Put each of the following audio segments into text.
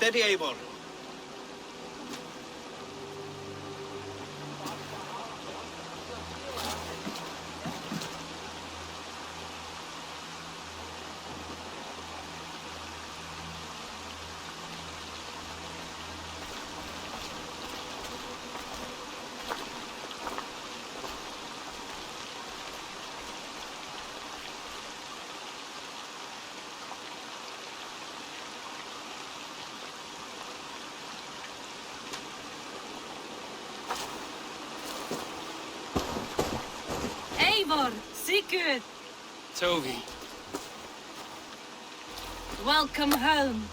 Steady, Eivor. Eivor, Sigurd, Toby. welcome home.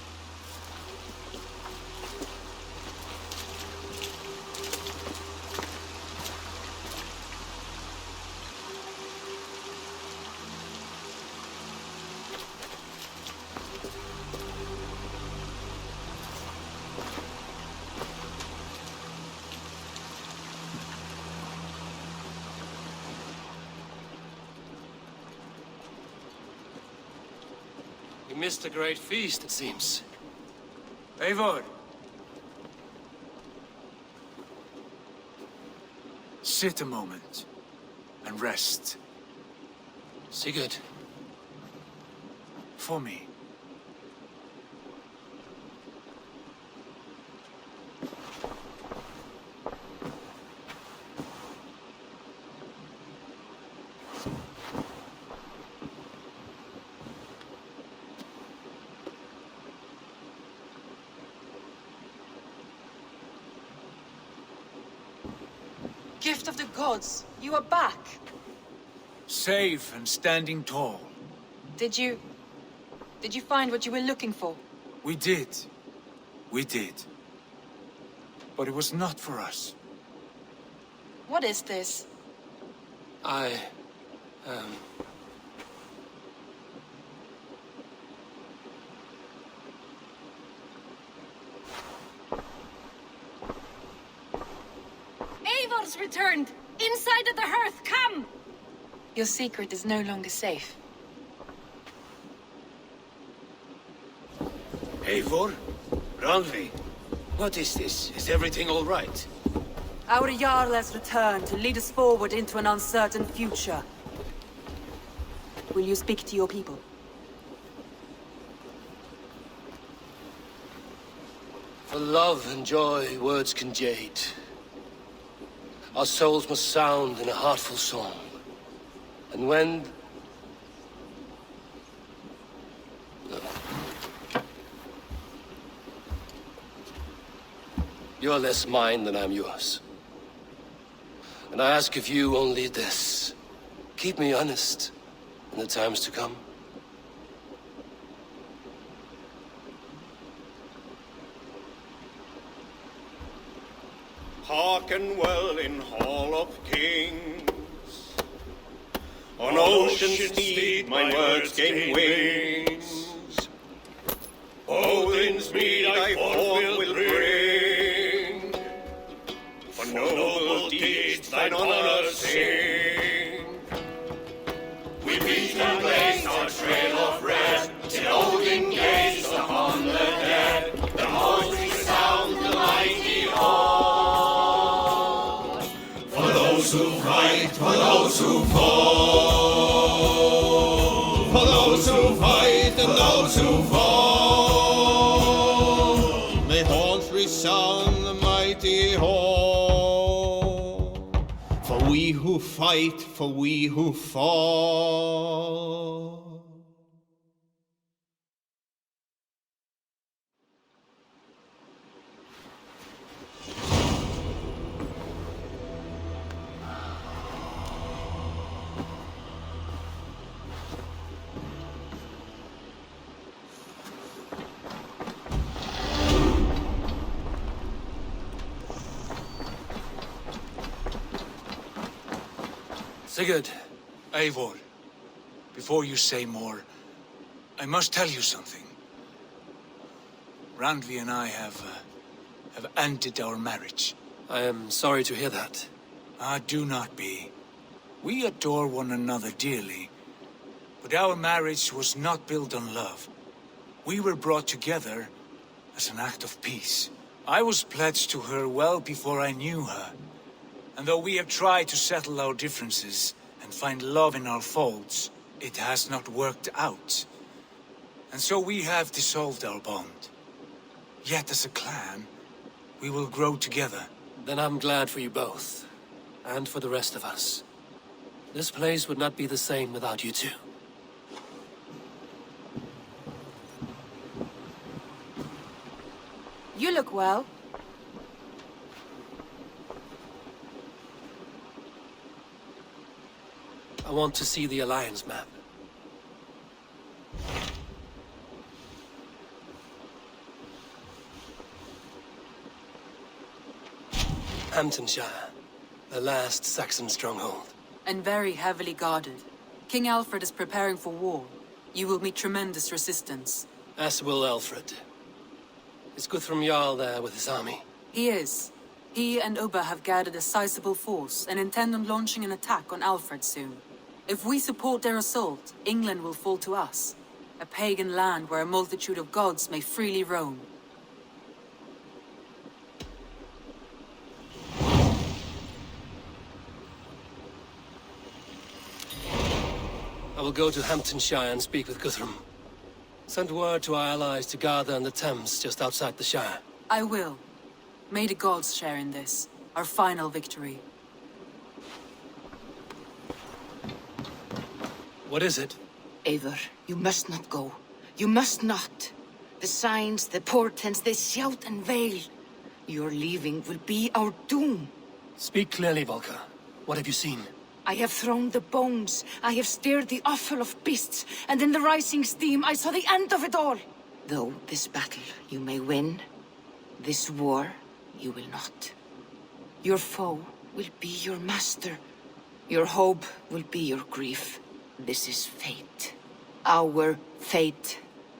You missed a great feast, it seems. Eivor! Sit a moment and rest. Sigurd. For me. Gift of the gods, you are back. Safe and standing tall. Did you find what you were looking for? We did. We did. But it was not for us. What is this? Eivor's returned! Inside of the hearth, come! Your secret is no longer safe. Eivor? Randvi? What is this? Is everything all right? Our Jarl has returned to lead us forward into an uncertain future. Will you speak to your people? For love and joy, words can jade. Our souls must sound in a heartful song. And when... You're less mine than I'm yours. And I ask of you only this. Keep me honest in the times to come. Hearken well in Hall of Kings. On ocean's steed my words gain wings. Odin's mead I forth will bring. For noble deeds thine honor sing. We beat and blaze our trail of red, till Odin gazed upon the dead. The most resound the mighty hall. For those who fight, for those who fall. For those who fight and those who fall. May horns resound the mighty hall. For we who fight, for we who fall. Sigurd. Eivor, before you say more, I must tell you something. Randvi and I have ended our marriage. I am sorry to hear that. Ah, do not be. We adore one another dearly, but our marriage was not built on love. We were brought together as an act of peace. I was pledged to her well before I knew her. And though we have tried to settle our differences and find love in our faults, it has not worked out. And so we have dissolved our bond. Yet as a clan, we will grow together. Then I'm glad for you both. And for the rest of us. This place would not be the same without you two. You look well. I want to see the Alliance map. Hamptonshire, the last Saxon stronghold. And very heavily guarded. King Alfred is preparing for war. You will meet tremendous resistance. As will Alfred. Is Guthrum Jarl there with his army? He is. He and Ubba have gathered a sizable force and intend on launching an attack on Alfred soon. If we support their assault, England will fall to us. A pagan land where a multitude of gods may freely roam. I will go to Hamptonshire and speak with Guthrum. Send word to our allies to gather on the Thames just outside the Shire. I will. May the gods share in this, our final victory. What is it? Eivor, you must not go. You must not. The signs, the portents, they shout and wail. Your leaving will be our doom. Speak clearly, Volker. What have you seen? I have thrown the bones. I have stirred the offal of beasts. And in the rising steam, I saw the end of it all. Though this battle you may win, this war you will not. Your foe will be your master. Your hope will be your grief. This is fate. Our fate.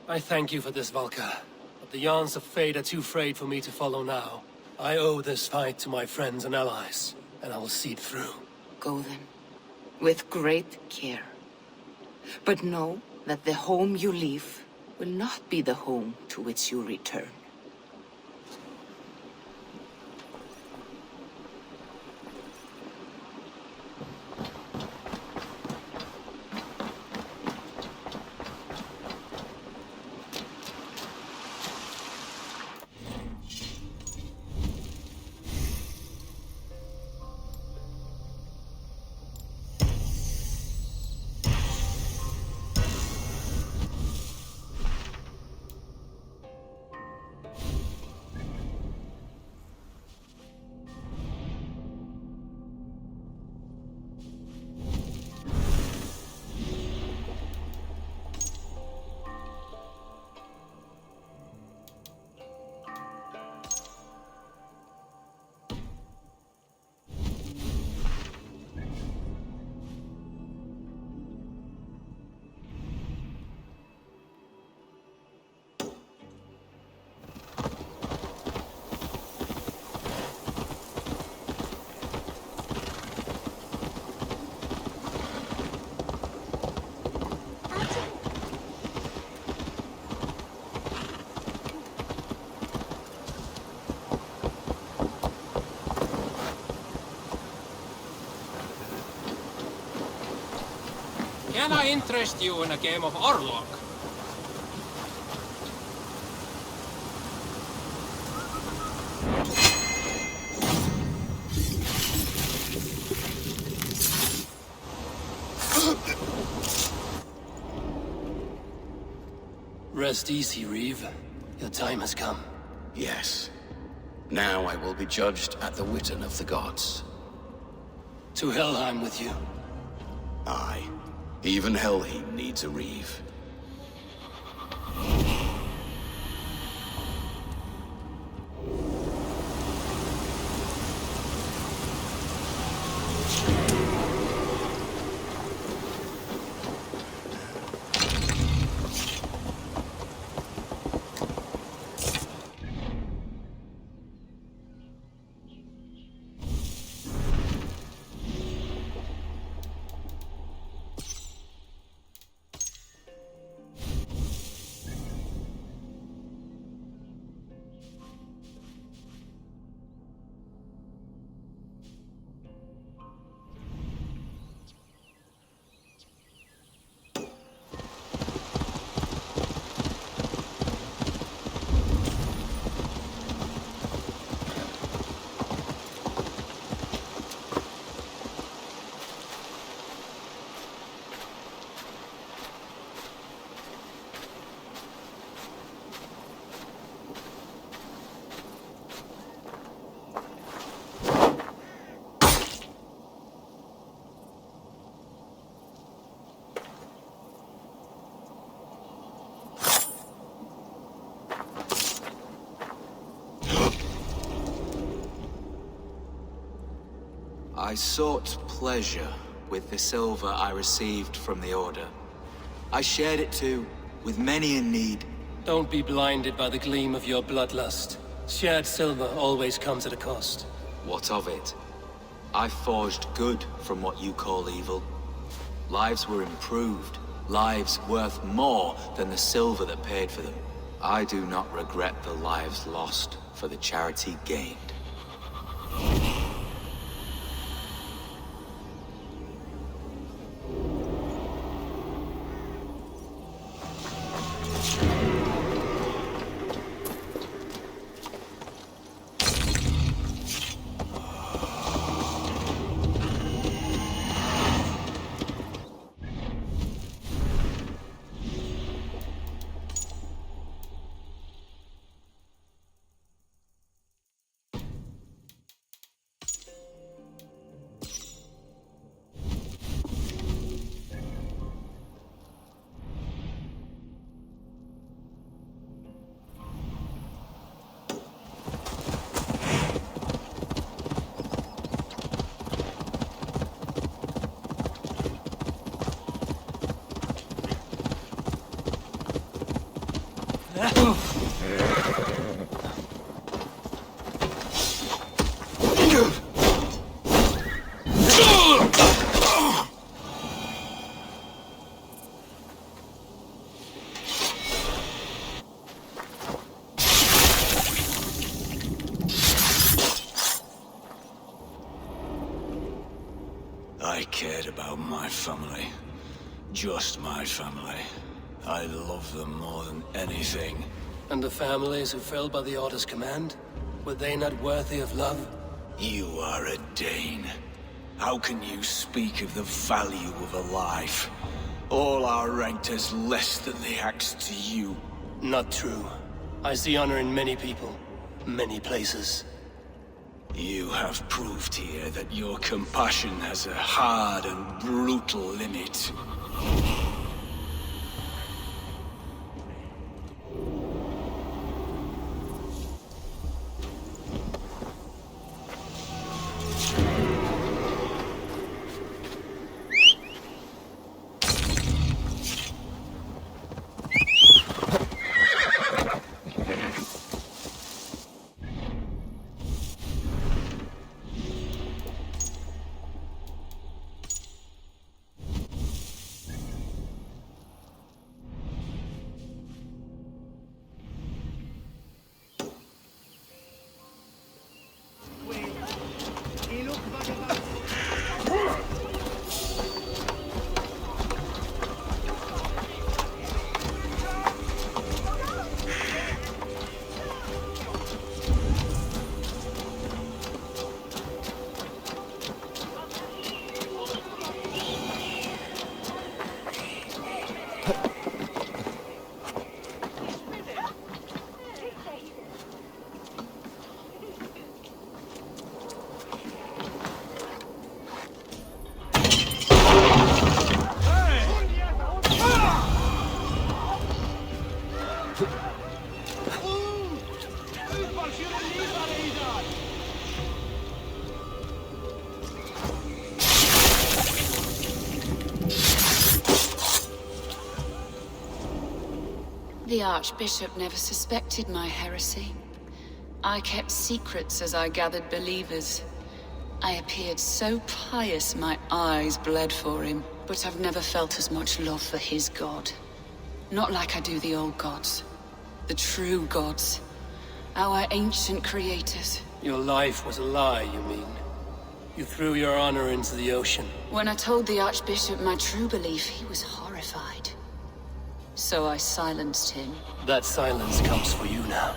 I thank you for this, Volker. But the yarns of fate are too frayed for me to follow now. I owe this fight to my friends and allies, and I will see it through. Go then, with great care. But know that the home you leave will not be the home to which you return. Can I interest you in a game of Orlog? Rest easy, Reeve. Your time has come. Yes. Now I will be judged at the Witten of the gods. To Helheim with you. Aye. Even Helheim needs a Reeve. I sought pleasure with the silver I received from the Order. I shared it too, with many in need. Don't be blinded by the gleam of your bloodlust. Shared silver always comes at a cost. What of it? I forged good from what you call evil. Lives were improved, lives worth more than the silver that paid for them. I do not regret the lives lost for the charity gained. I cared about my family. Just my family. I loved them more than anything. And the families who fell by the Order's command? Were they not worthy of love? You are a Dane. How can you speak of the value of a life? All are ranked as less than the axe to you. Not true. I see honor in many people, many places. You have proved here that your compassion has a hard and brutal limit. The Archbishop never suspected my heresy. I kept secrets as I gathered believers. I appeared so pious my eyes bled for him, but I've never felt as much love for his god. Not like I do the old gods. The true gods. Our ancient creators. Your life was a lie, you mean? You threw your honor into the ocean. When I told the Archbishop my true belief, he was horrified. So I silenced him. That silence comes for you now.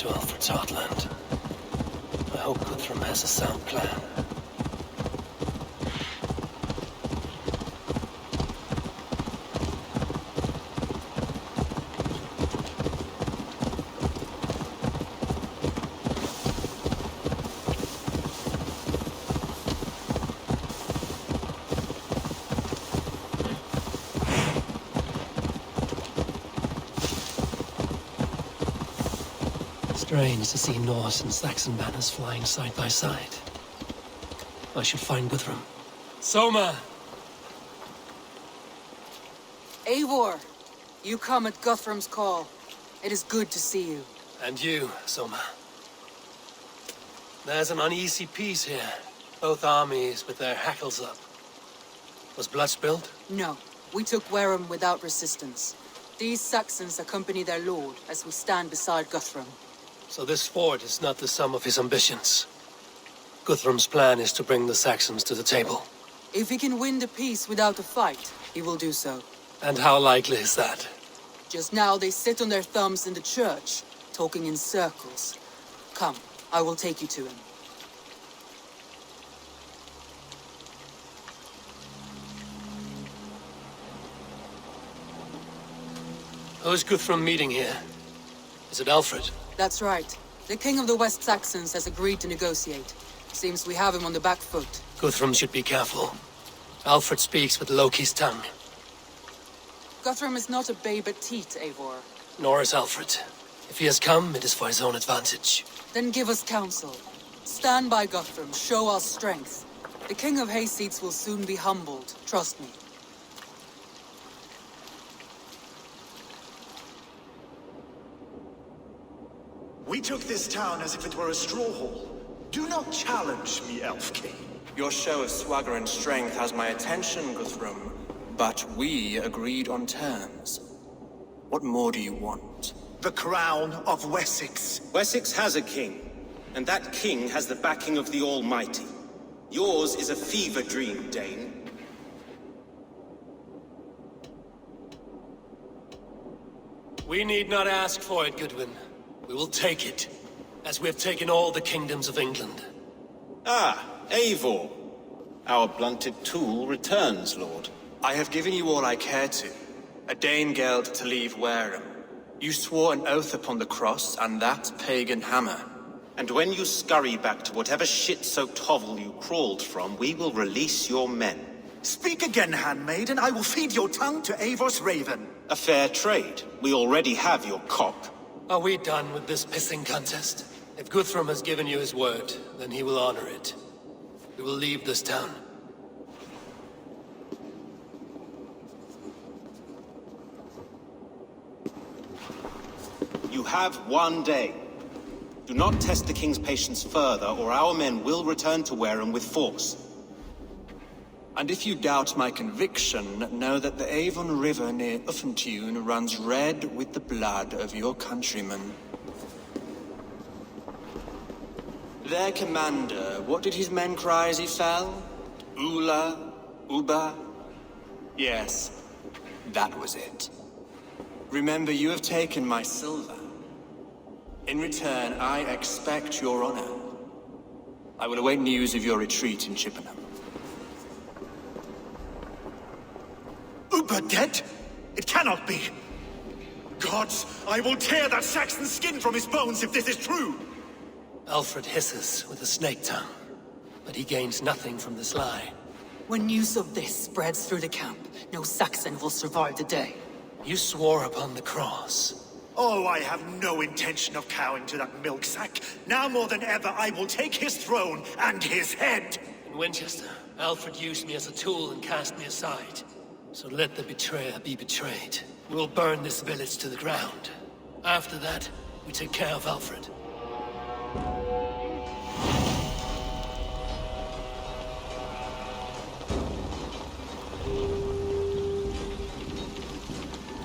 to Alfred's heartland. I hope Guthrum has a sound plan. Strange to see Norse and Saxon banners flying side by side. I should find Guthrum. Soma! Eivor, you come at Guthrum's call. It is good to see you. And you, Soma. There's an uneasy peace here. Both armies with their hackles up. Was blood spilled? No, we took Wareham without resistance. These Saxons accompany their lord as we stand beside Guthrum. So this fort is not the sum of his ambitions. Guthrum's plan is to bring the Saxons to the table. If he can win the peace without a fight, he will do so. And how likely is that? Just now they sit on their thumbs in the church, talking in circles. Come, I will take you to him. Who's Guthrum meeting here? Is it Alfred? That's right. The King of the West Saxons has agreed to negotiate. Seems we have him on the back foot. Guthrum should be careful. Alfred speaks with Loki's tongue. Guthrum is not a babe at teat, Eivor. Nor is Alfred. If he has come, it is for his own advantage. Then give us counsel. Stand by Guthrum, show our strength. The King of Hayseeds will soon be humbled, trust me. We took this town as if it were a straw hall. Do not challenge me, Elf King. Your show of swagger and strength has my attention, Guthrum. But we agreed on terms. What more do you want? The crown of Wessex. Wessex has a king, and that king has the backing of the Almighty. Yours is a fever dream, Dane. We need not ask for it, Goodwin. We will take it, as we have taken all the kingdoms of England. Ah, Eivor. Our blunted tool returns, Lord. I have given you all I care to. A Danegeld to leave Wareham. You swore an oath upon the cross, and that pagan hammer. And when you scurry back to whatever shit-soaked hovel you crawled from, we will release your men. Speak again, handmaid, and I will feed your tongue to Eivor's raven. A fair trade. We already have your cop. Are we done with this pissing contest? If Guthrum has given you his word, then he will honor it. We will leave this town. You have one day. Do not test the king's patience further, or our men will return to Wareham with force. And if you doubt my conviction, know that the Avon River near Uffentune runs red with the blood of your countrymen. Their commander, what did his men cry as he fell? Ula? Uba? Yes, that was it. Remember, you have taken my silver. In return, I expect your honor. I will await news of your retreat in Chippenham. Uber dead? It cannot be! Gods, I will tear that Saxon skin from his bones if this is true! Alfred hisses with a snake tongue, but he gains nothing from this lie. When news of this spreads through the camp, no Saxon will survive the day. You swore upon the cross. Oh, I have no intention of cowing to that milk sack. Now more than ever, I will take his throne and his head! In Winchester, Alfred used me as a tool and cast me aside. So let the betrayer be betrayed. We'll burn this village to the ground. After that, we take care of Alfred.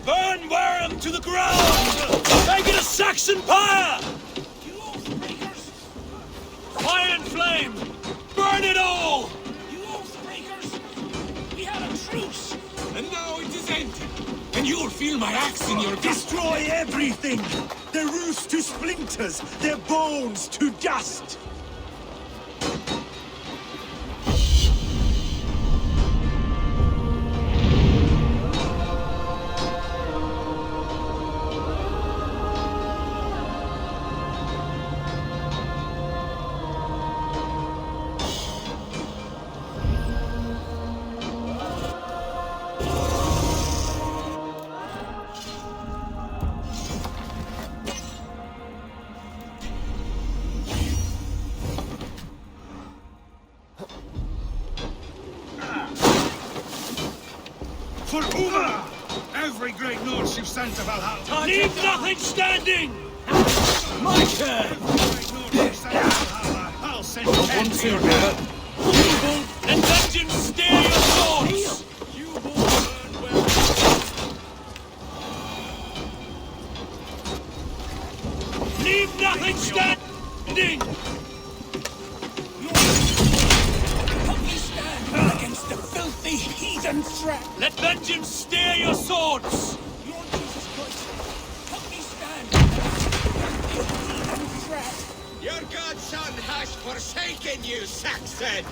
Burn Wareham to the ground! Make it a Saxon pyre! You oath-breakers! Fire and flame! Burn it all! You oath-breakers! We had a truce, and now it is ended. And you'll feel my axe in your gut. Destroy everything! their roofs to splinters, their bones to dust! For Uva! Every great Norse you've sent to Valhalla! Leave nothing standing! My turn! Every great Norse you've sent to Valhalla, I'll send 10 to your hand! Let vengeance steer your swords! You will burn well. Leave nothing standing! Help me stand against the filthy heathen threat! Let vengeance steer your swords! Lord Jesus Christ, help me stand against the filthy heathen threat! Your godson has forsaken you, Saxon!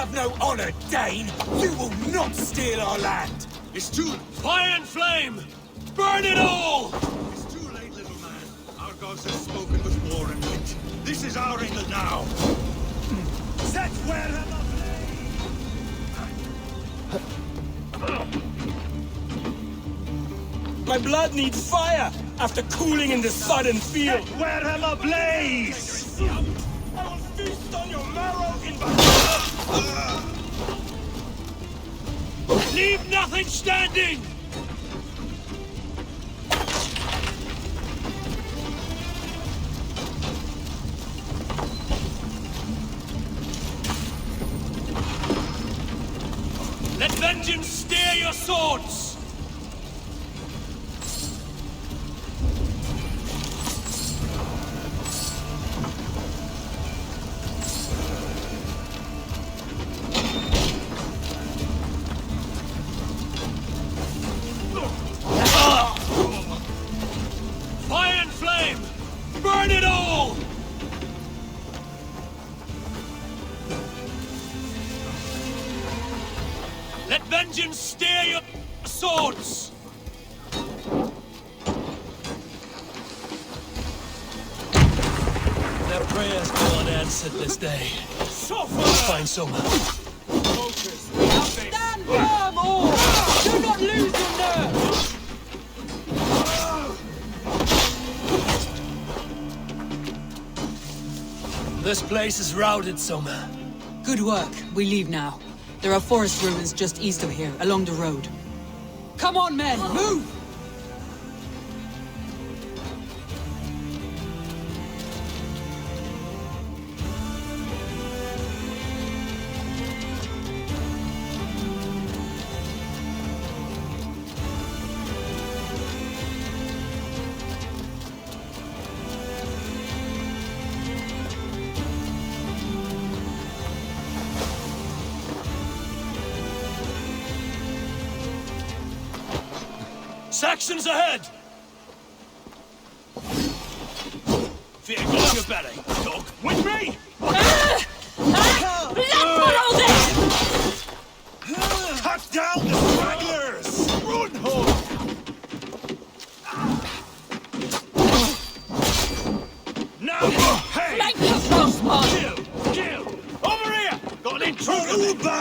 have no honor, Dane! You will not steal our land! It's too... Fire and flame! Burn it all! It's too late, little man. Our gods have spoken with war and wit. This is our England now. Set where My blood needs fire after cooling in the sodden field. Set Wareham ablaze! I will feast on your marrow in Leave nothing standing! Let vengeance steer your swords! Fire and flame! Burn it all! Let vengeance steer your swords! Their prayers go unanswered this day. Let's find Soma. Stand firm, all! Do not lose your nerve! This place is routed, Soma. Good work. We leave now. There are forest ruins just east of here, along the road. Come on, men! Move! Saxons ahead! Fear got your belly, dog. With me! Cut down the stragglers! Now, hey! Kill! Over here! Got an intruder! Uba!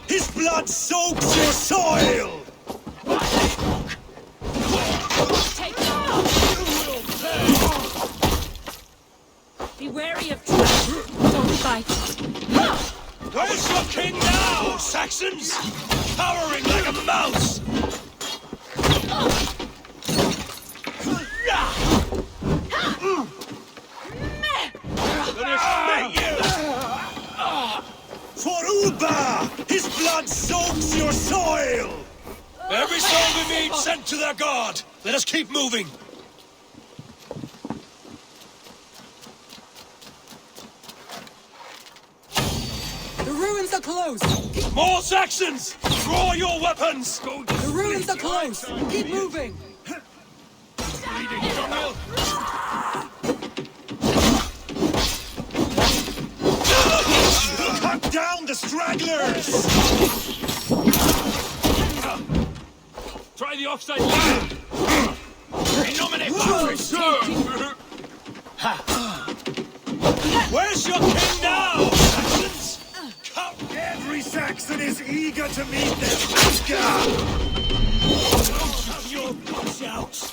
His blood soaks your soil! Be wary of traps. Don't fight. Where's your king now, Saxons? Cowering like a mouse! For Uba! His blood soaks your soil! Every soul we meet sent to their god! Let us keep moving! The ruins are close! More Saxons! Draw your weapons! The ruins are close! Keep moving! Cut down the stragglers! Try the offside line! Where's your king now, Saxons? Every Saxon is eager to meet their master! Have your punch out!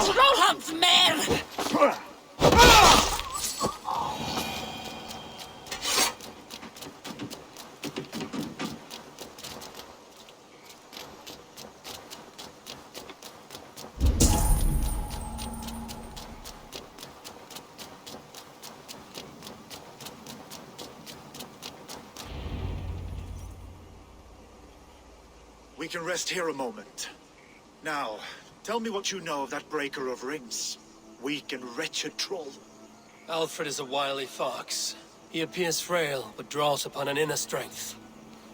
Trollham's mare! We can rest here a moment. Now, tell me what you know of that breaker of rings. Weak and wretched troll. Alfred is a wily fox. He appears frail, but draws upon an inner strength.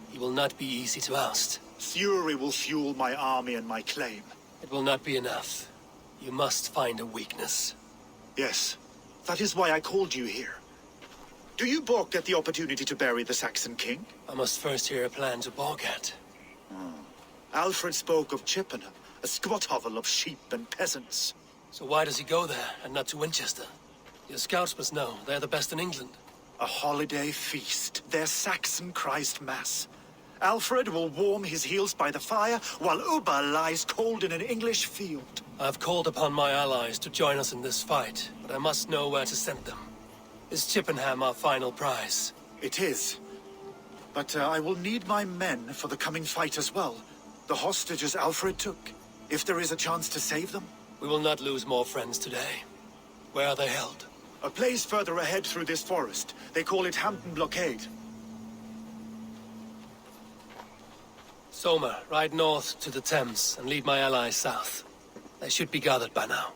He will not be easy to oust. Fury will fuel my army and my claim. It will not be enough. You must find a weakness. Yes, that is why I called you here. Do you balk at the opportunity to bury the Saxon king? I must first hear a plan to balk at. Alfred spoke of Chippenham, a squat hovel of sheep and peasants. So why does he go there, and not to Winchester? Your scouts must know, they're the best in England. A holiday feast, their Saxon Christ Mass. Alfred will warm his heels by the fire, while Uba lies cold in an English field. I've called upon my allies to join us in this fight, but I must know where to send them. Is Chippenham our final prize? It is. But I will need my men for the coming fight as well. The hostages Alfred took. If there is a chance to save them. We will not lose more friends today. Where are they held? A place further ahead through this forest. They call it Hampton Blockade. Soma, ride north to the Thames and lead my allies south. They should be gathered by now.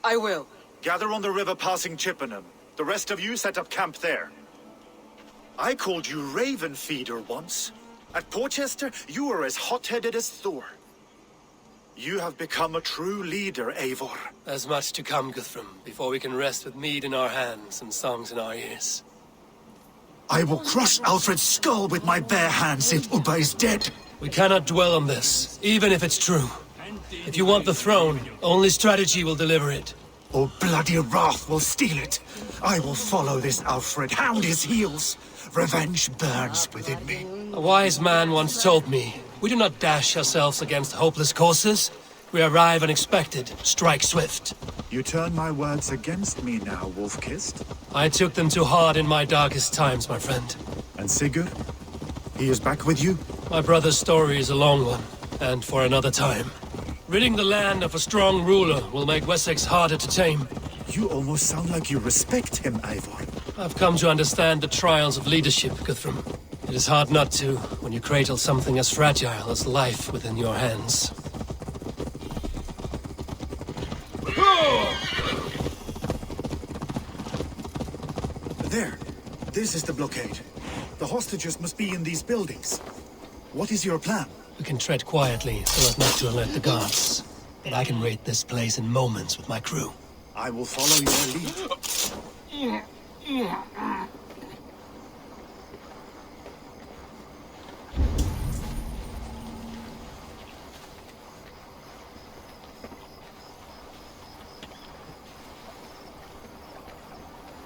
I will. Gather on the river passing Chippenham. The rest of you set up camp there. I called you Raven Feeder once. At Porchester, you were as hot-headed as Thor. You have become a true leader, Eivor. There's much to come, Guthrum, before we can rest with mead in our hands and songs in our ears. I will crush Alfred's skull with my bare hands if Ubba is dead. We cannot dwell on this, even if it's true. If you want the throne, only strategy will deliver it. Or bloody wrath will steal it. I will follow this Alfred, hound his heels. Revenge burns within me. A wise man once told me, we do not dash ourselves against hopeless courses. We arrive unexpected, strike swift. You turn my words against me now, Wolf-Kissed. I took them too hard in my darkest times, my friend. And Sigurd? He is back with you? My brother's story is a long one, and for another time. Ridding the land of a strong ruler will make Wessex harder to tame. You almost sound like you respect him, Eivor. I've come to understand the trials of leadership, Guthrum. It is hard not to, when you cradle something as fragile as life within your hands. There. This is the blockade. The hostages must be in these buildings. What is your plan? We can tread quietly so as not to alert the guards. But I can raid this place in moments with my crew. I will follow your lead.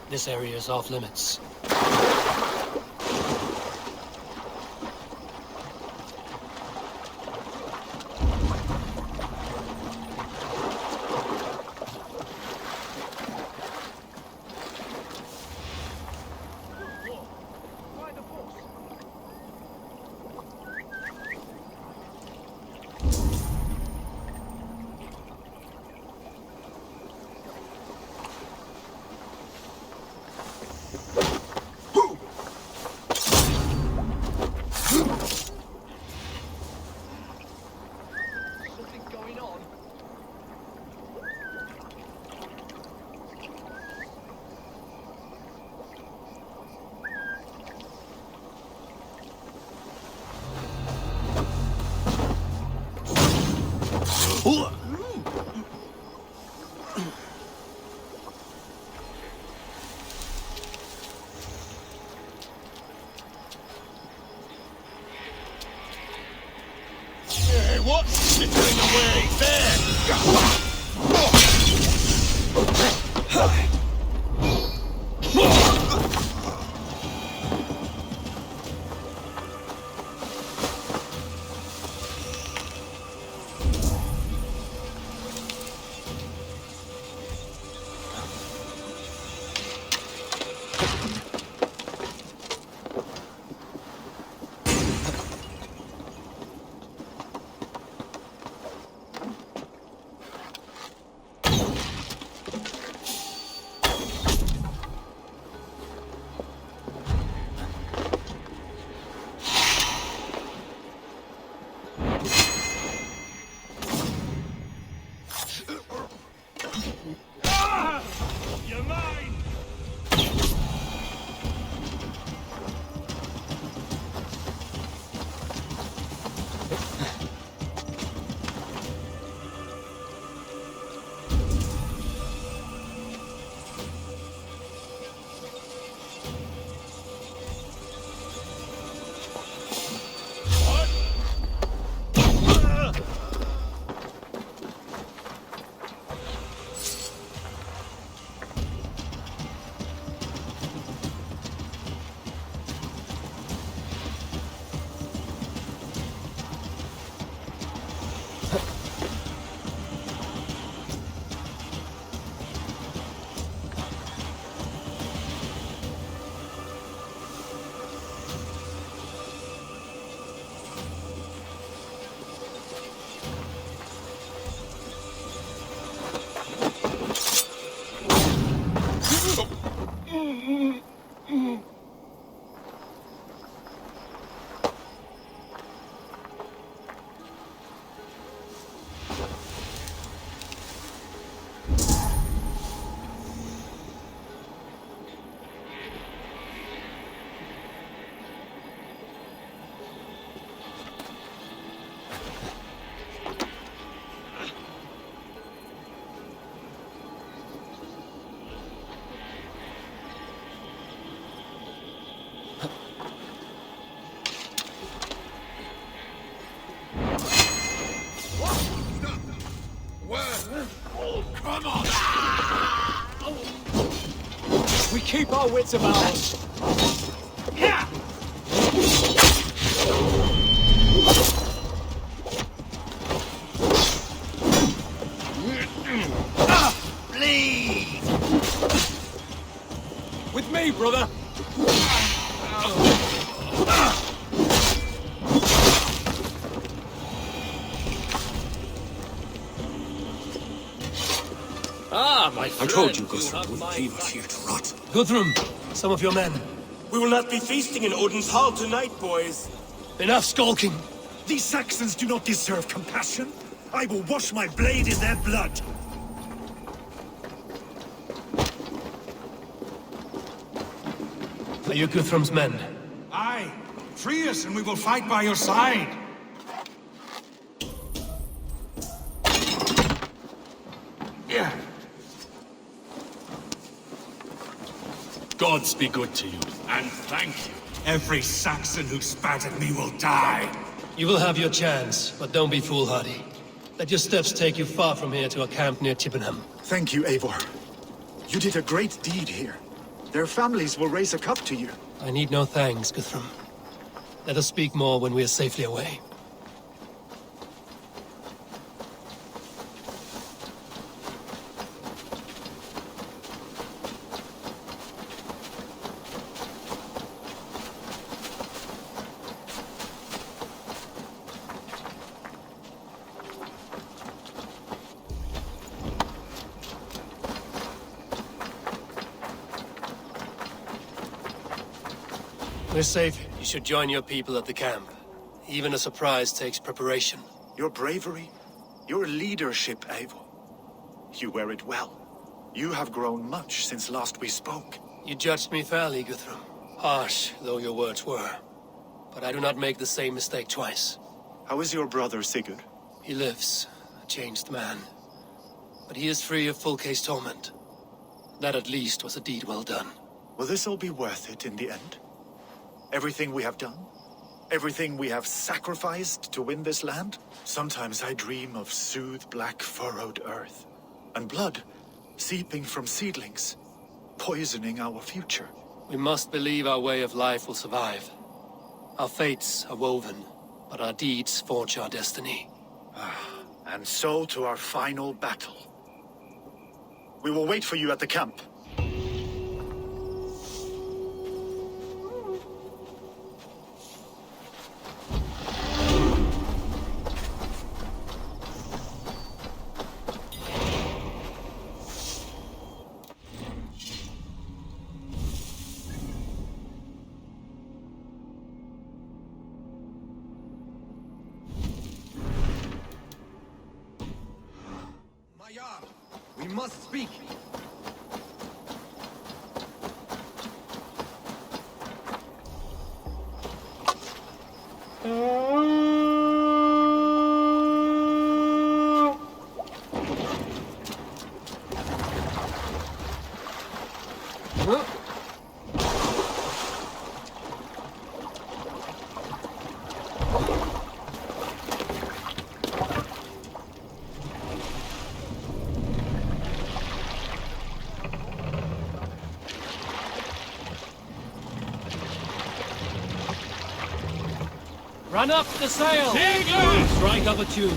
This area is off limits. What's the doing away there? keep our wits about us. Yeah! Bleed! With me, brother! Ah, my friend. I told you, Guthrum would leave us here to rot. Guthrum, some of your men. We will not be feasting in Odin's hall tonight, boys. Enough skulking. These Saxons do not deserve compassion. I will wash my blade in their blood. Are you Guthrum's men? Aye. Free us and we will fight by your side. Yeah. Gods be good to you. And thank you. Every Saxon who spat at me will die. You will have your chance, but don't be foolhardy. Let your steps take you far from here to a camp near Chippenham. Thank you, Eivor. You did a great deed here. Their families will raise a cup to you. I need no thanks, Guthrum. Let us speak more when we are safely away. We're safe. You should join your people at the camp. Even a surprise takes preparation. Your bravery, your leadership, Eivor. You wear it well. You have grown much since last we spoke. You judged me fairly, Guthrum. Harsh though your words were. But I do not make the same mistake twice. How is your brother, Sigurd? He lives, a changed man. But he is free of full case torment. That at least was a deed well done. Will this all be worth it in the end? Everything we have done? Everything we have sacrificed to win this land? Sometimes I dream of soothed black furrowed earth. And blood seeping from seedlings, poisoning our future. We must believe our way of life will survive. Our fates are woven, but our deeds forge our destiny. And so to our final battle. We will wait for you at the camp. We must speak. Run up the sail! Strike up a tune.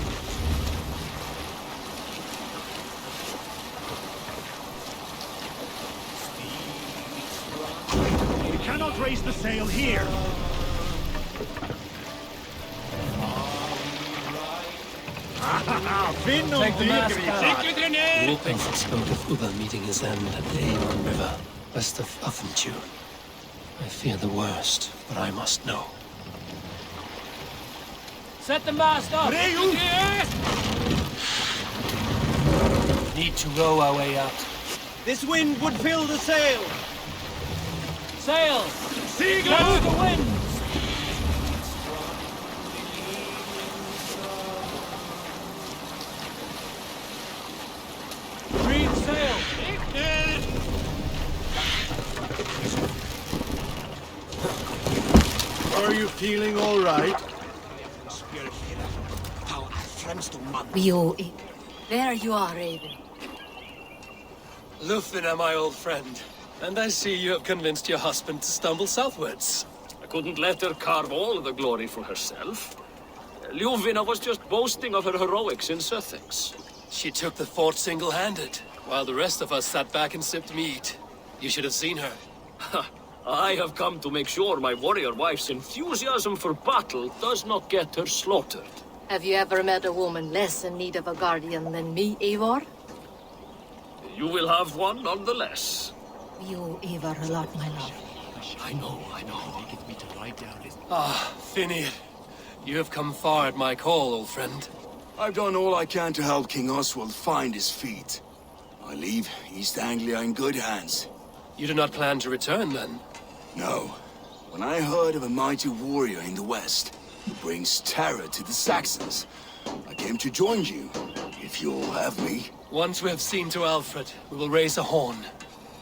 We cannot raise the sail here. Take the mast down. Warpaint spoke of Uber meeting his end at the Eivor River, west of Uffentune. I fear the worst, but I must know. Set the mast up! Need to row our way out. This wind would fill the sail! Sail! Seagull! Go the wind! Green sail! Are you feeling all right? We owe it. There you are, Raven. Lufina, my old friend. And I see you have convinced your husband to stumble southwards. I couldn't let her carve all the glory for herself. Ljuvina was just boasting of her heroics in Sussex. She took the fort single-handed, while the rest of us sat back and sipped mead. You should have seen her. I have come to make sure my warrior wife's enthusiasm for battle does not get her slaughtered. Have you ever met a woman less in need of a guardian than me, Eivor? You will have one nonetheless. You owe Eivor a lot, my love. I know. Ah, Finir. You have come far at my call, old friend. I've done all I can to help King Oswald find his feet. I leave East Anglia in good hands. You do not plan to return, then? No. When I heard of a mighty warrior in the west who brings terror to the Saxons, I came to join you, if you'll have me. Once we have seen to Alfred, we will raise a horn.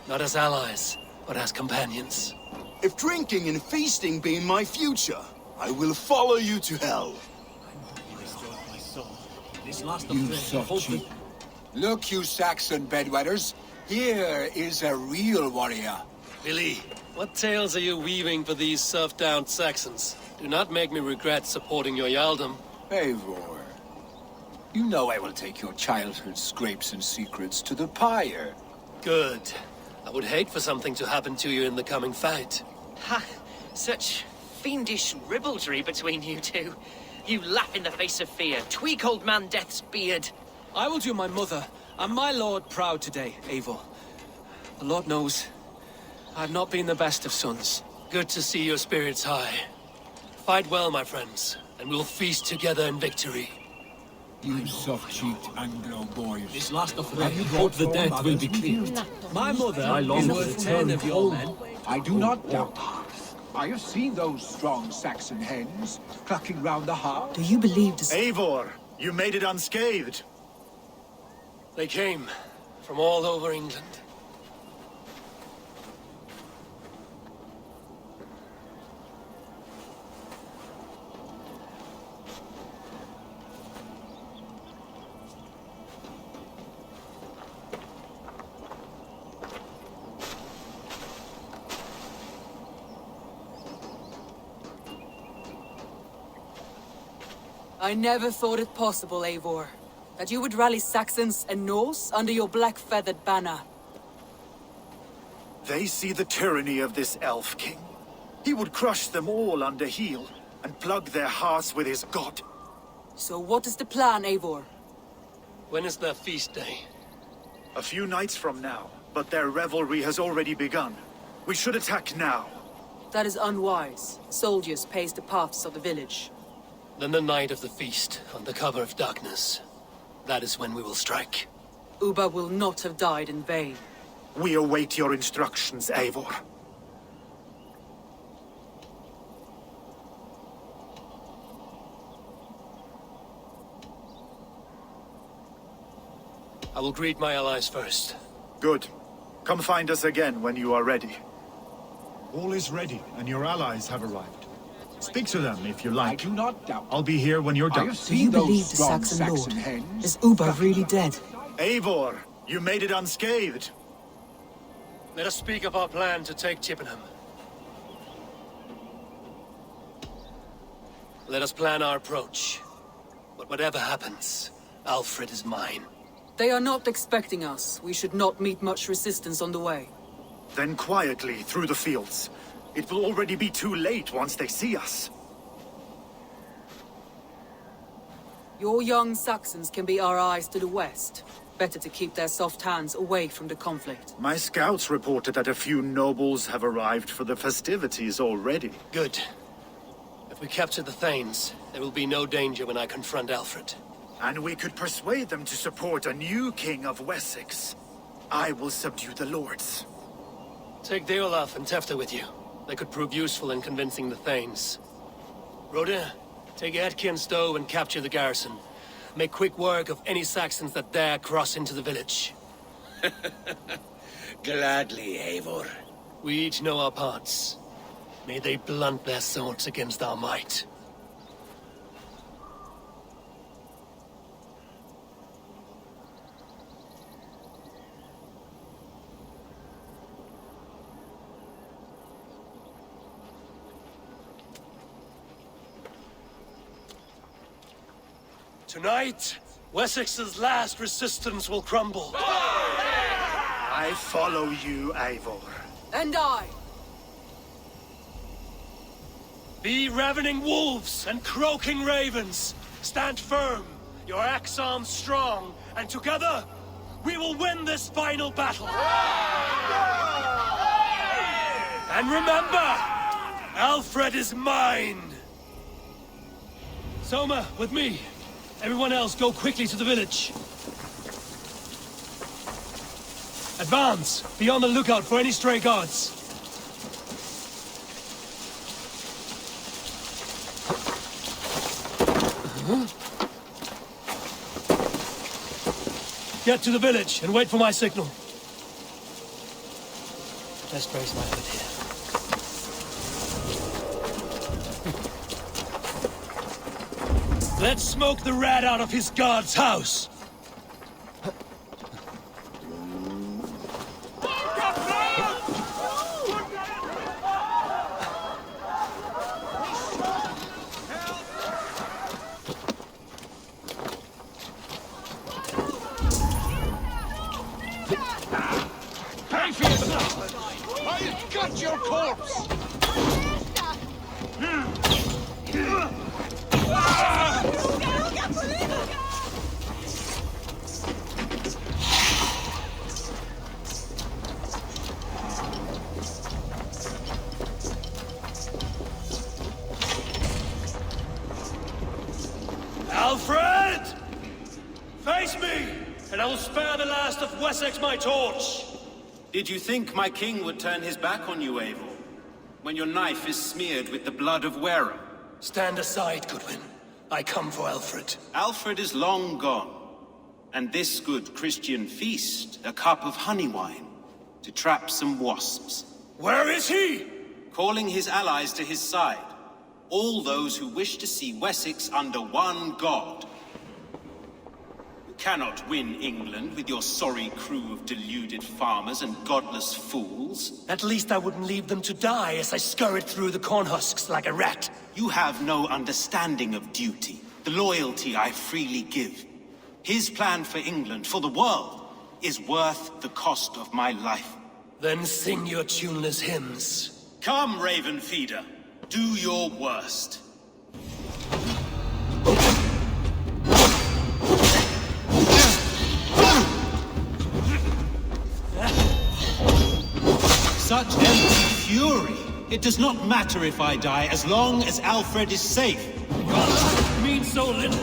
Not as allies, but as companions. If drinking and feasting be in my future, I will follow you to hell. You so cheap. Look, you Saxon bedwetters. Here is a real warrior. Billy, what tales are you weaving for these serf-down Saxons? Do not make me regret supporting your Yaldom. Eivor, you know I will take your childhood scrapes and secrets to the pyre. Good. I would hate for something to happen to you in the coming fight. Ha! Such fiendish ribaldry between you two. You laugh in the face of fear, tweak old man Death's beard. I will do my mother and my lord proud today, Eivor. The Lord knows, I have not been the best of sons. Good to see your spirits high. Fight well, my friends, and we'll feast together in victory. You soft-cheeked Anglo boys. This last of them, hope the death will be cleared. My mother is worth 10 of your men. I do not doubt. I have seen those strong Saxon hens clucking round the hearth. Do you believe this? Eivor, you made it unscathed. They came from all over England. I never thought it possible, Eivor, that you would rally Saxons and Norse under your black-feathered banner. They see the tyranny of this elf king. He would crush them all under heel and plug their hearts with his god. So what is the plan, Eivor? When is their feast day? A few nights from now, but their revelry has already begun. We should attack now. That is unwise. Soldiers pace the paths of the village. Then the night of the feast, under cover of darkness. That is when we will strike. Ubba will not have died in vain. We await your instructions, Eivor. I will greet my allies first. Good. Come find us again when you are ready. All is ready, and your allies have arrived. Speak to them if you like. I do not doubt. I'll be here when you're done. Do you believe the Saxon lord? Is Ubba really dead? Eivor, you made it unscathed. Let us speak of our plan to take Chippenham. Let us plan our approach. But whatever happens, Alfred is mine. They are not expecting us. We should not meet much resistance on the way. Then quietly through the fields. It will already be too late once they see us. Your young Saxons can be our eyes to the west. Better to keep their soft hands away from the conflict. My scouts reported that a few nobles have arrived for the festivities already. Good. If we capture the Thanes, there will be no danger when I confront Alfred. And we could persuade them to support a new king of Wessex. I will subdue the lords. Take Deolaf and Tefta with you. They could prove useful in convincing the Thanes. Rhoda, take Etki and Stowe and capture the garrison. Make quick work of any Saxons that dare cross into the village. Gladly, Eivor. We each know our parts. May they blunt their swords against our might. Tonight, Wessex's last resistance will crumble. I follow you, Eivor. And I. Be ravening wolves and croaking ravens. Stand firm, your axe arms strong, and together, we will win this final battle. And remember, Alfred is mine. Soma, with me. Everyone else, go quickly to the village. Advance. Be on the lookout for any stray guards. Get to the village and wait for my signal. Let's brace my foot here. Let's smoke the rat out of his guard's house. Pay for yourself! I've got your corpse! Alfred! Face me, and I will spare the last of Wessex my torch! Did you think my king would turn his back on you, Eivor? When your knife is smeared with the blood of wearer? Stand aside, Goodwin. I come for Alfred. Alfred is long gone. And this good Christian feast, a cup of honey wine, to trap some wasps. Where is he? Calling his allies to his side. All those who wish to see Wessex under one god. You cannot win England with your sorry crew of deluded farmers and godless fools. At least I wouldn't leave them to die as I scurried through the corn husks like a rat. You have no understanding of duty, the loyalty I freely give. His plan for England, for the world, is worth the cost of my life. Then sing your tuneless hymns. Come, Raven Feeder. Do your worst. Such empty fury. It does not matter if I die, as long as Alfred is safe. Your life means so little.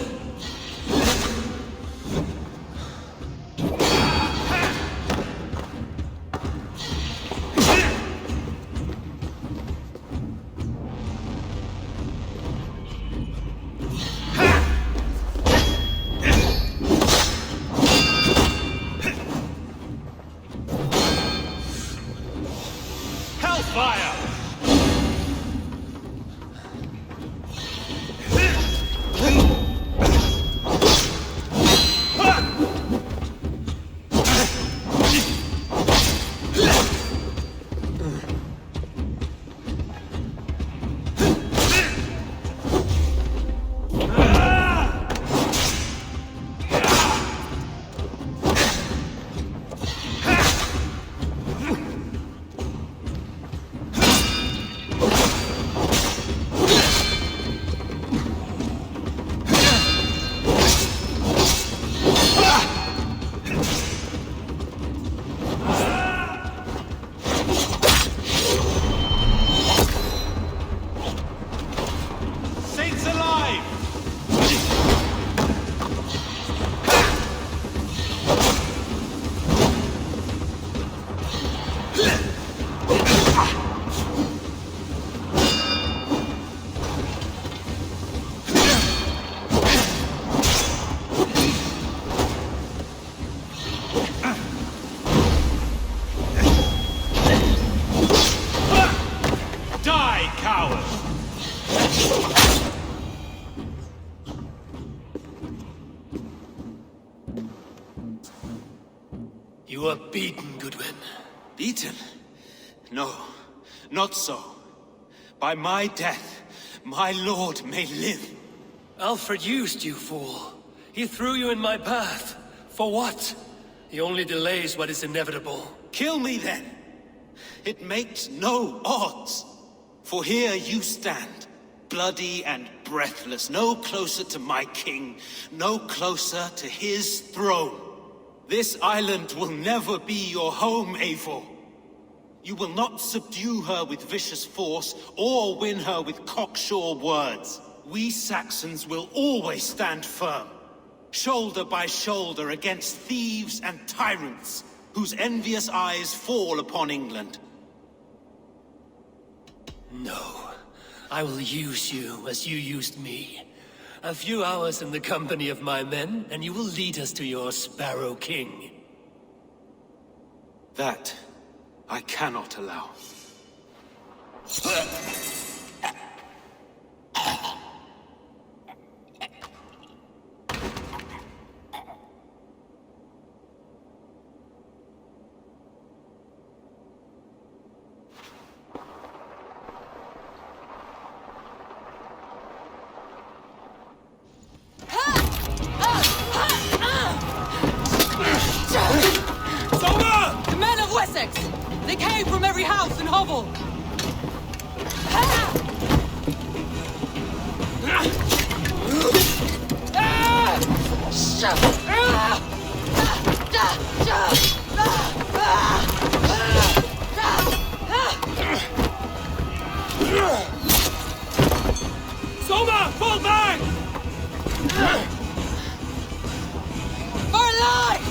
You are beaten, Goodwin. Beaten? No, not so. By my death, my lord may live. Alfred used you, fool. He threw you in my path. For what? He only delays what is inevitable. Kill me then. It makes no odds. For here you stand, bloody and breathless, no closer to my king, no closer to his throne. This island will never be your home, Eivor. You will not subdue her with vicious force, or win her with cocksure words. We Saxons will always stand firm, shoulder by shoulder against thieves and tyrants, whose envious eyes fall upon England. No. I will use you as you used me. A few hours in the company of my men, and you will lead us to your Sparrow King. That I cannot allow. The men of Wessex! They came from every house and hovel! Soma, fall back! For life!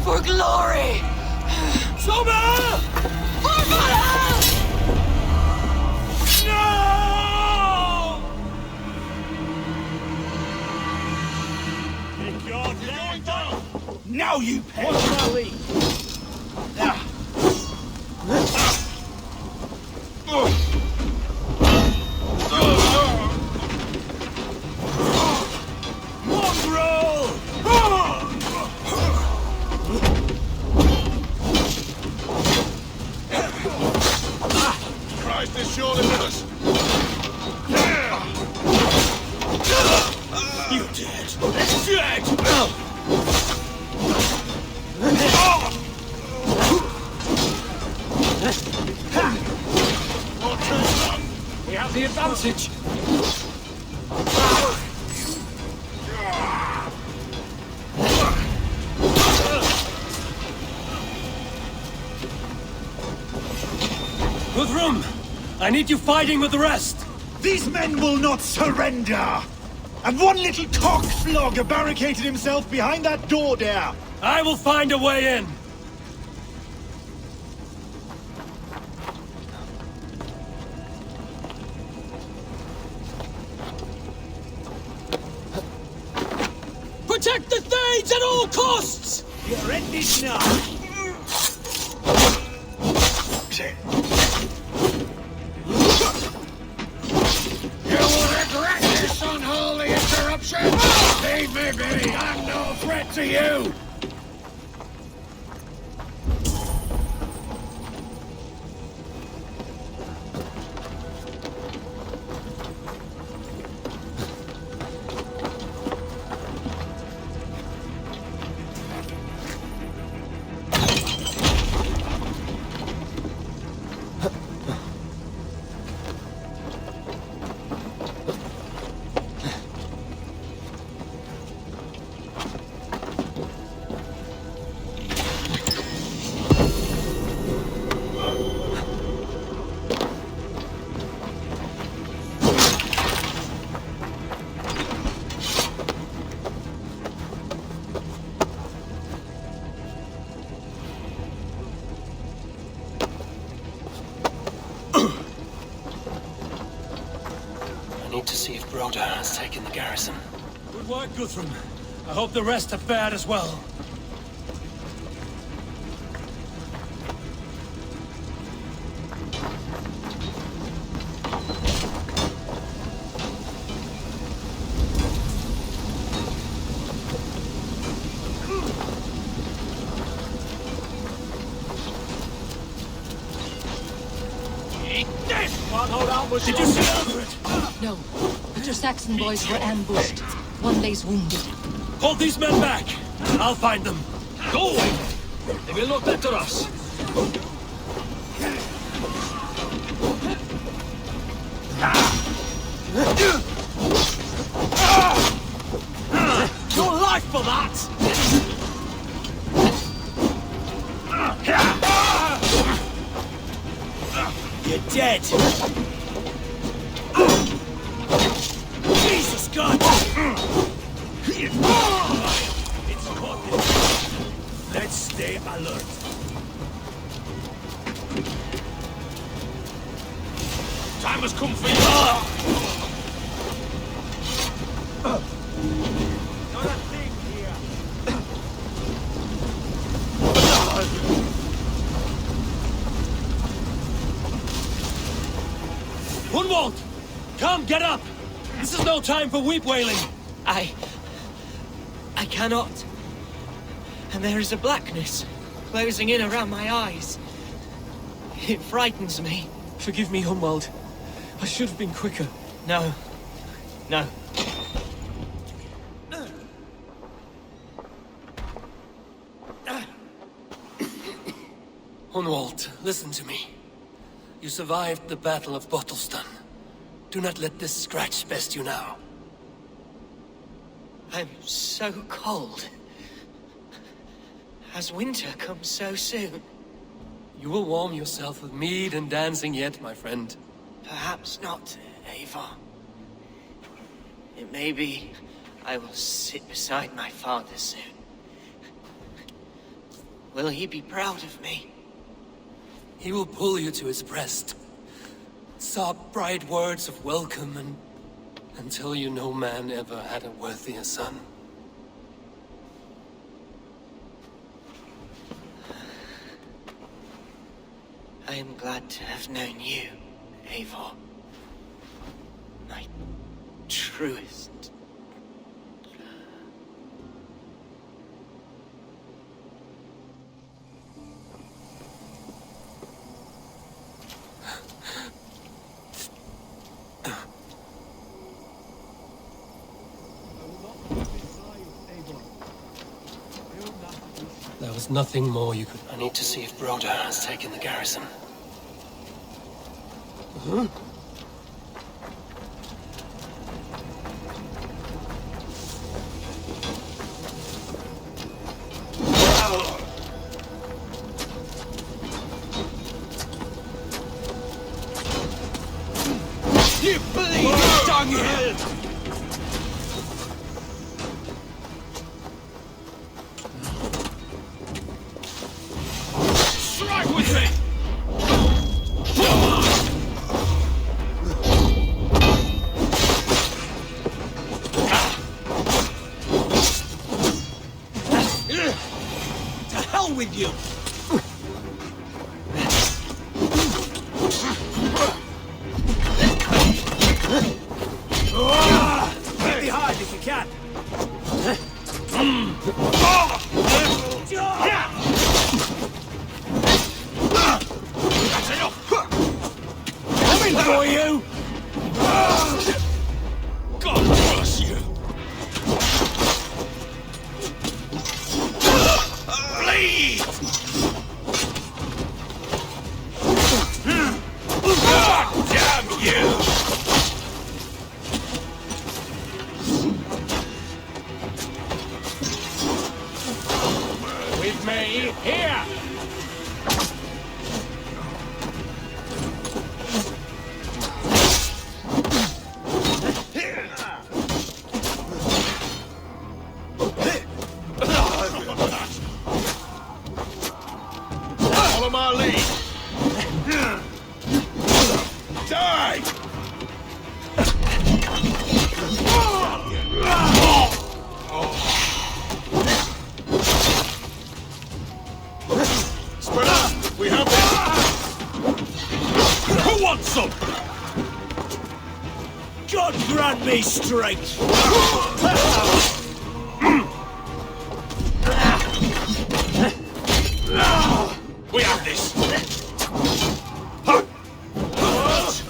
For glory! Soma! For Valhalla! No! Take your damn down! Now you pay! What's my lead? Christ is surely with us. You're dead. Dead! We have the advantage. Guthrum! I need you fighting with the rest! These men will not surrender! And one little cockflogger barricaded himself behind that door there! I will find a way in! Protect the Thanes at all costs! You're in this now! You will regret this unholy interruption! Leave me be! I'm no threat to you! Rhoda has taken the garrison. Good work, Guthrum. I hope the rest have fared as well. Did you see Alfred? No, but your Saxon boys were ambushed. One lays wounded. Hold these men back! I'll find them. Go away! They will not enter us. Your life for that! You're dead! Jesus God! It's caught. Let's stay alert. Time has come for you! Not a thing here! Hunwald! Come, get up! This is no time for weep wailing! I cannot. And there is a blackness closing in around my eyes. It frightens me. Forgive me, Hunwald. I should have been quicker. No. No. Hunwald, listen to me. You survived the Battle of Bottleston. Do not let this scratch best you now. I'm so cold. Has winter come so soon? You will warm yourself with mead and dancing yet, my friend. Perhaps not, Eivor. It may be I will sit beside my father soon. Will he be proud of me? He will pull you to his breast. Sob bright words of welcome and until you no man ever had a worthier son. I am glad to have known you, Eivor. My truest. There was nothing more you could... I need to see if Broder has taken the garrison. You bleeding dunghill! Strike with me! To hell with you! Get behind if you can! That's enough! Coming for you! God bless you! Bleed! God damn you! With me, here! Follow my lead! Die! Spread out! We have this! Who wants some? God grant me strength! We have this!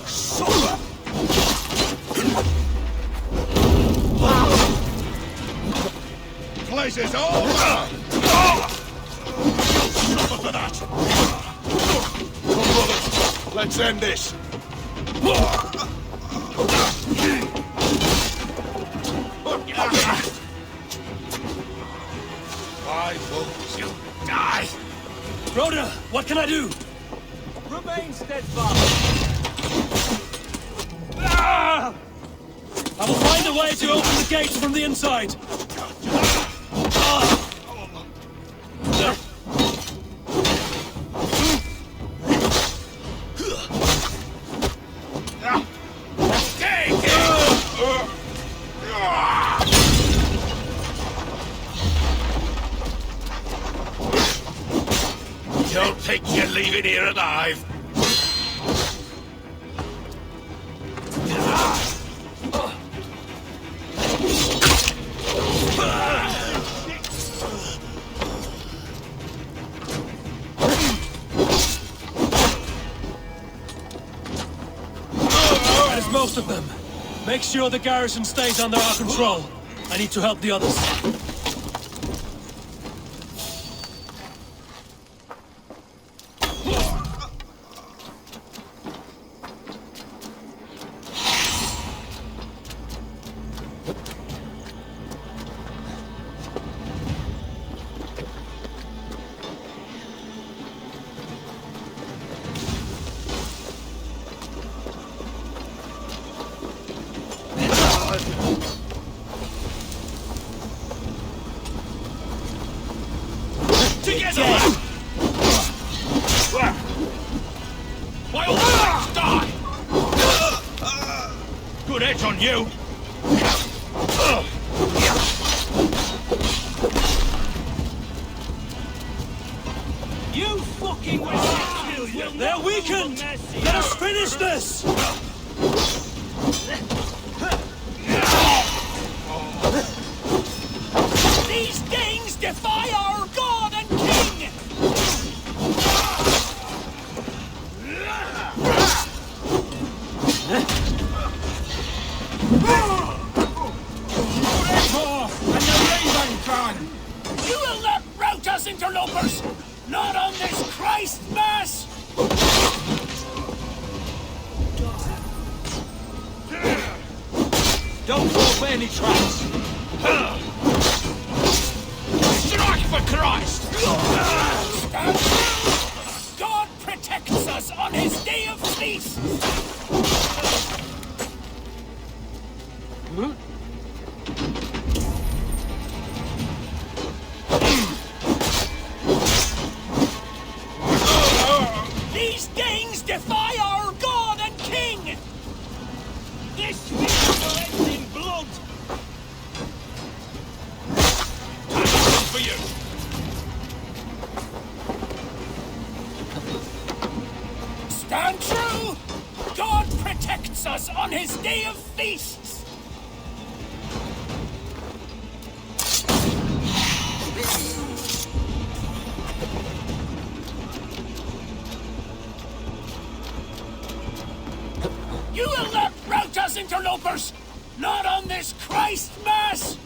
Sober! place is over! Suffer for that! Come, brothers, let's end this. Why won't you die? Rhoda, what can I do? Remain steadfast. I will find a way to open the gates from the inside. Don't think you're leaving here alive. That is most of them. Make sure the garrison stays under our control. I need to help the others. Why all the die? Good edge on you. You fucking will. They're weakened! Let us finish this! These Danes defy our god and king! You will not rout us, interlopers! Not on this Christ Mass! Don't fall for any traps. Strike for Christ! Stand still! God protects us on his day of feast! These Danes defy our god and king! This will end in blood! Time for you! Stand true! God protects us on his day of feasts! You will not rout us, interlopers! Not on this Christ Mass!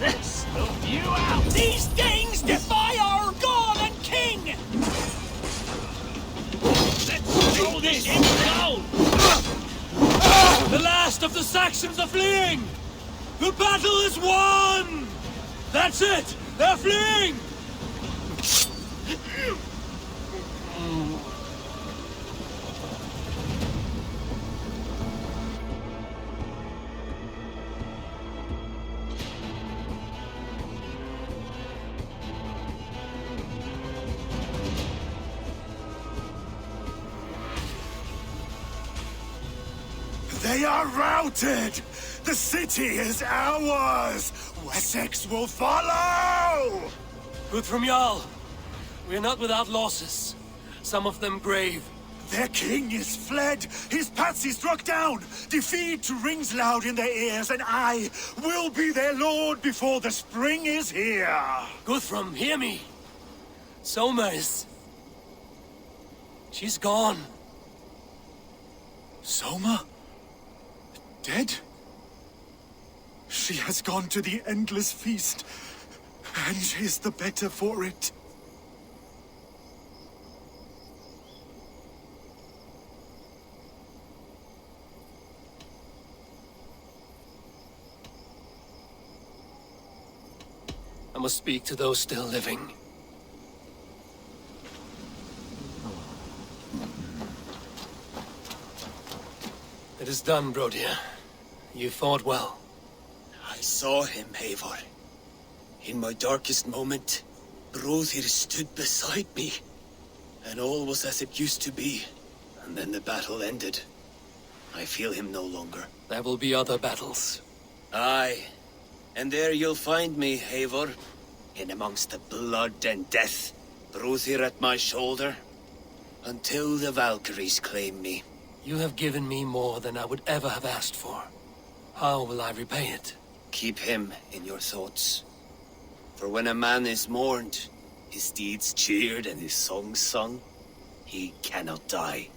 Let's snuff you out! These Danes defy our god and king! Let's throw this in down! The last of the Saxons are fleeing! The battle is won! That's it! They're fleeing! They are routed! The city is ours! Wessex will follow! Good from Jarl. We are not without losses. Some of them grave. Their king is fled! His patsy struck down! Defeat rings loud in their ears, and I will be their lord before the spring is here! Guthrum, hear me! Somers. She's gone. Soma? Dead? She has gone to the endless feast, and is the better for it. I must speak to those still living. It is done, Brodia. You fought well. I saw him, Eivor. In my darkest moment, Brodir stood beside me. And all was as it used to be. And then the battle ended. I feel him no longer. There will be other battles. Aye. And there you'll find me, Eivor. In amongst the blood and death. Brodir at my shoulder. Until the Valkyries claim me. You have given me more than I would ever have asked for. How will I repay it? Keep him in your thoughts. For when a man is mourned, his deeds cheered and his songs sung, he cannot die.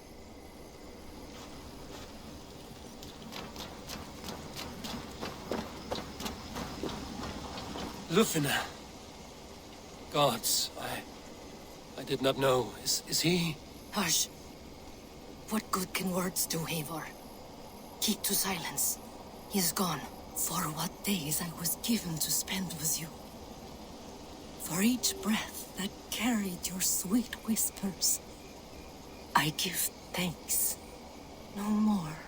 Lufina. Gods, I did not know. Is he? Hush. What good can words do, Eivor? Keep to silence. He is gone. For what days I was given to spend with you. For each breath that carried your sweet whispers. I give thanks. No more.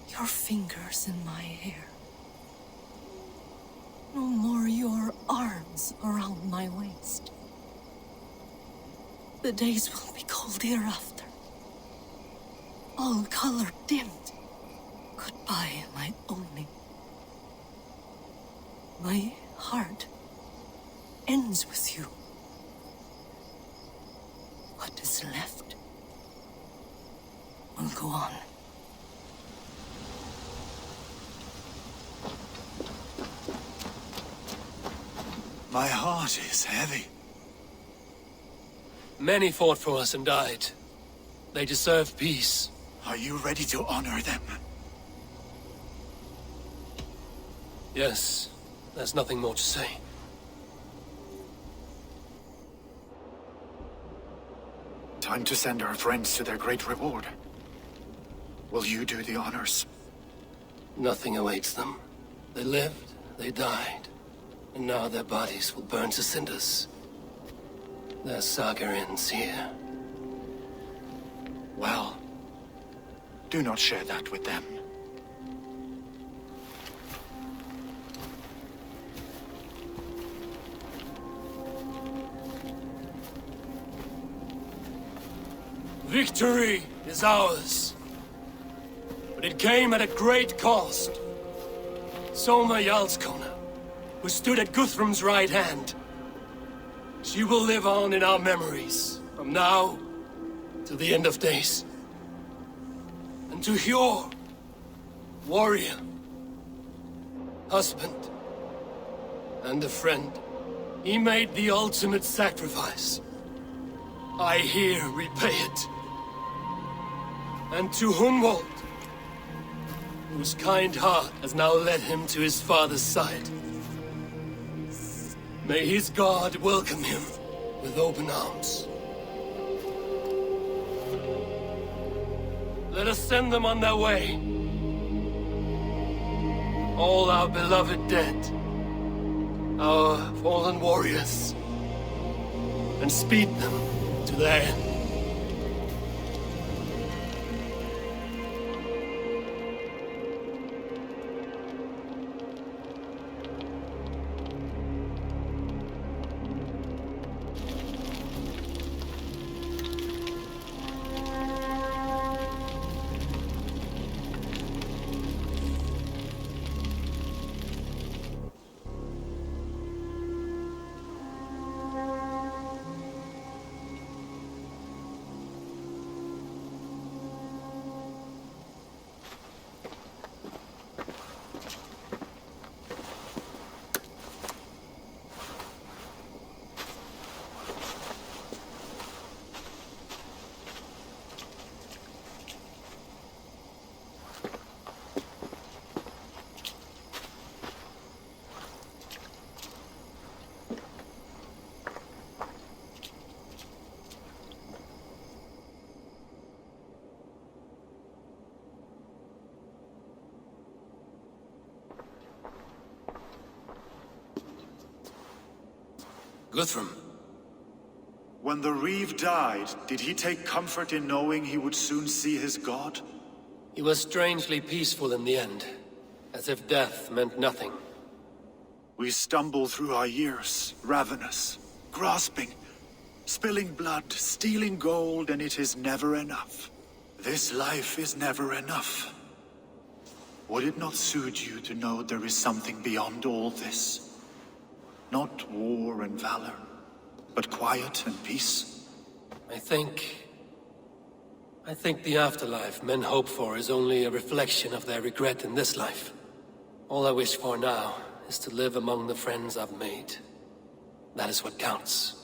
Your fingers in my hair. No more your arms around my waist. The days will be cold hereafter. All color dimmed. Goodbye, my only. My heart ends with you. What is left will go on. My heart is heavy. Many fought for us and died. They deserve peace. Are you ready to honor them? Yes, there's nothing more to say. Time to send our friends to their great reward. Will you do the honors? Nothing awaits them. They lived, they died, and now their bodies will burn to cinders. Their saga ends here. Well, do not share that with them. Victory is ours. But it came at a great cost. Soma Jarlskona, who stood at Guthrum's right hand. She will live on in our memories, from now to the end of days. And to Hjor, warrior, husband, and a friend, he made the ultimate sacrifice. I here repay it. And to Hunwald, whose kind heart has now led him to his father's side. May his God welcome him with open arms. Let us send them on their way. All our beloved dead, our fallen warriors, and speed them to their end. Guthrum. When the Reeve died, did he take comfort in knowing he would soon see his god? He was strangely peaceful in the end, as if death meant nothing. We stumble through our years, ravenous, grasping, spilling blood, stealing gold, and it is never enough. This life is never enough. Would it not suit you to know there is something beyond all this? Not war and valor, but quiet and peace? I think the afterlife men hope for is only a reflection of their regret in this life. All I wish for now is to live among the friends I've made. That is what counts.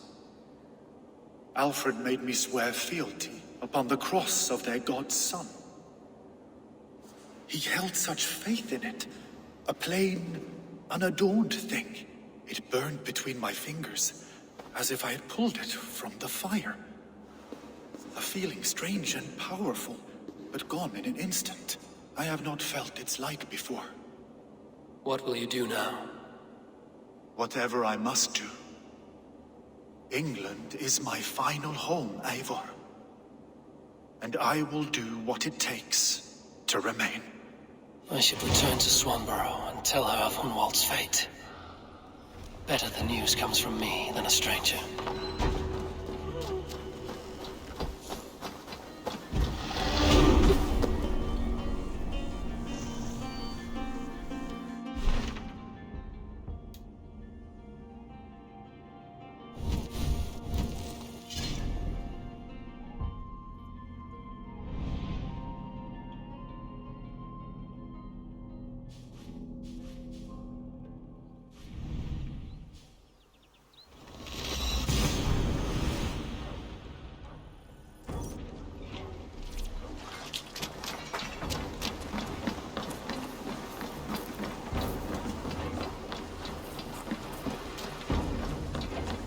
Alfred made me swear fealty upon the cross of their god's son. He held such faith in it, a plain, unadorned thing. It burned between my fingers, as if I had pulled it from the fire. A feeling strange and powerful, but gone in an instant. I have not felt its like before. What will you do now? Whatever I must do. England is my final home, Eivor. And I will do what it takes to remain. I should return to Swanborough and tell her of Hunwald's fate. Better the news comes from me than a stranger.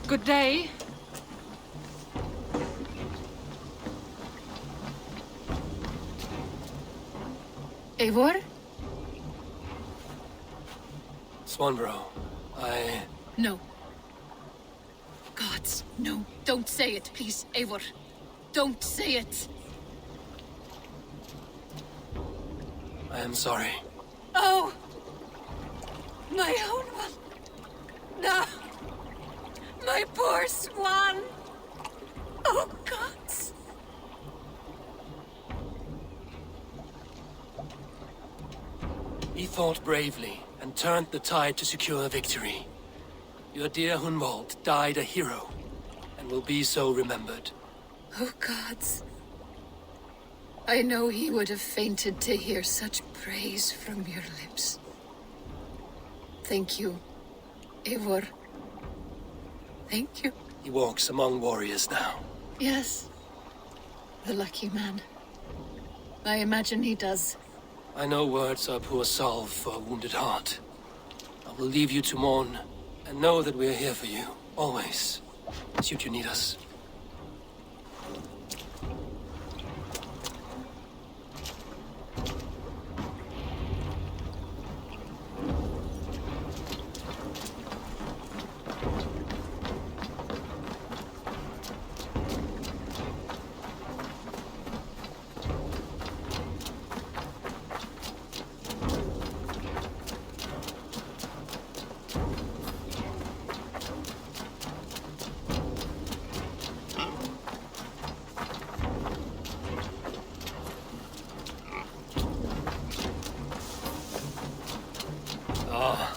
Good day. Eivor? Swanborough, No. Gods, no. Don't say it, please, Eivor. Don't say it. I am sorry. Oh! My own one. No! My poor swan! Oh, gods! He fought bravely and turned the tide to secure victory. Your dear Hunwald died a hero, and will be so remembered. Oh, gods. I know he would have fainted to hear such praise from your lips. Thank you, Eivor. Thank you. He walks among warriors now. Yes. The lucky man. I imagine he does. I know words are poor salve for a wounded heart. I will leave you to mourn, and know that we are here for you, always, should you need us.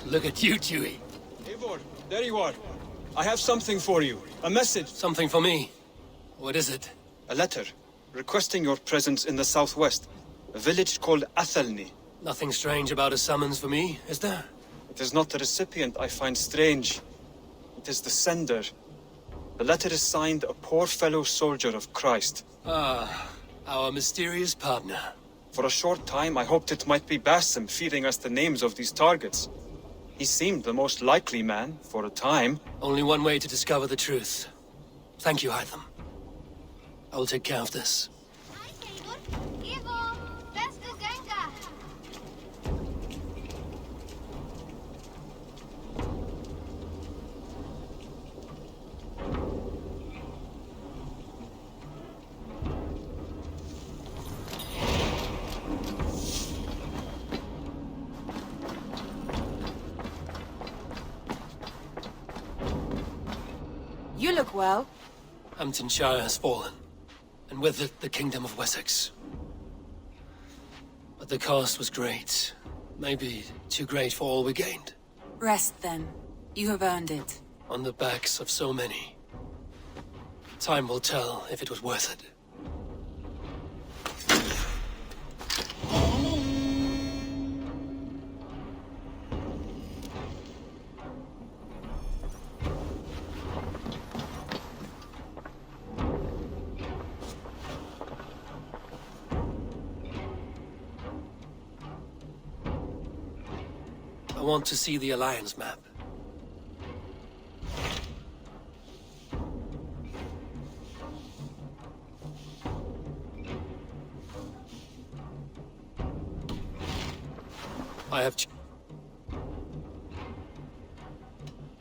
Look at you, Chewie. Eivor, there you are. I have something for you. A message. Something for me? What is it? A letter, requesting your presence in the southwest. A village called Athelney. Nothing strange about a summons for me, is there? It is not the recipient I find strange. It is the sender. The letter is signed a poor fellow soldier of Christ. Ah, our mysterious partner. For a short time I hoped it might be Basim feeding us the names of these targets. He seemed the most likely man, for a time. Only one way to discover the truth. Thank you, Hytham. I will take care of this. look well. Hamptonshire has fallen, and with it the Kingdom of Wessex. But the cost was great. Maybe too great for all we gained. Rest then. You have earned it. On the backs of so many. Time will tell if it was worth it. I want to see the Alliance map.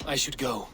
I should go.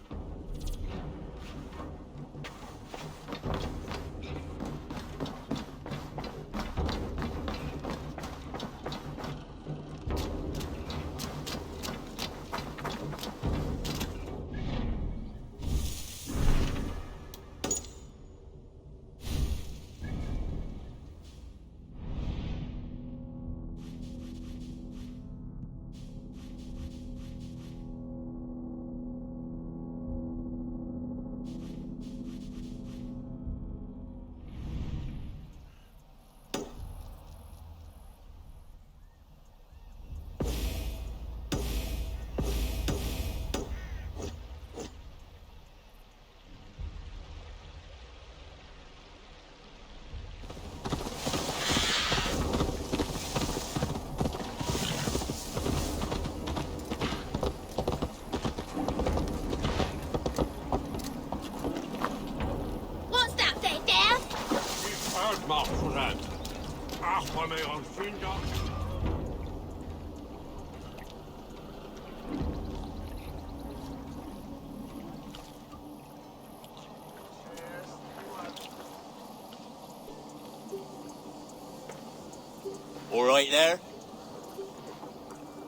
All right there?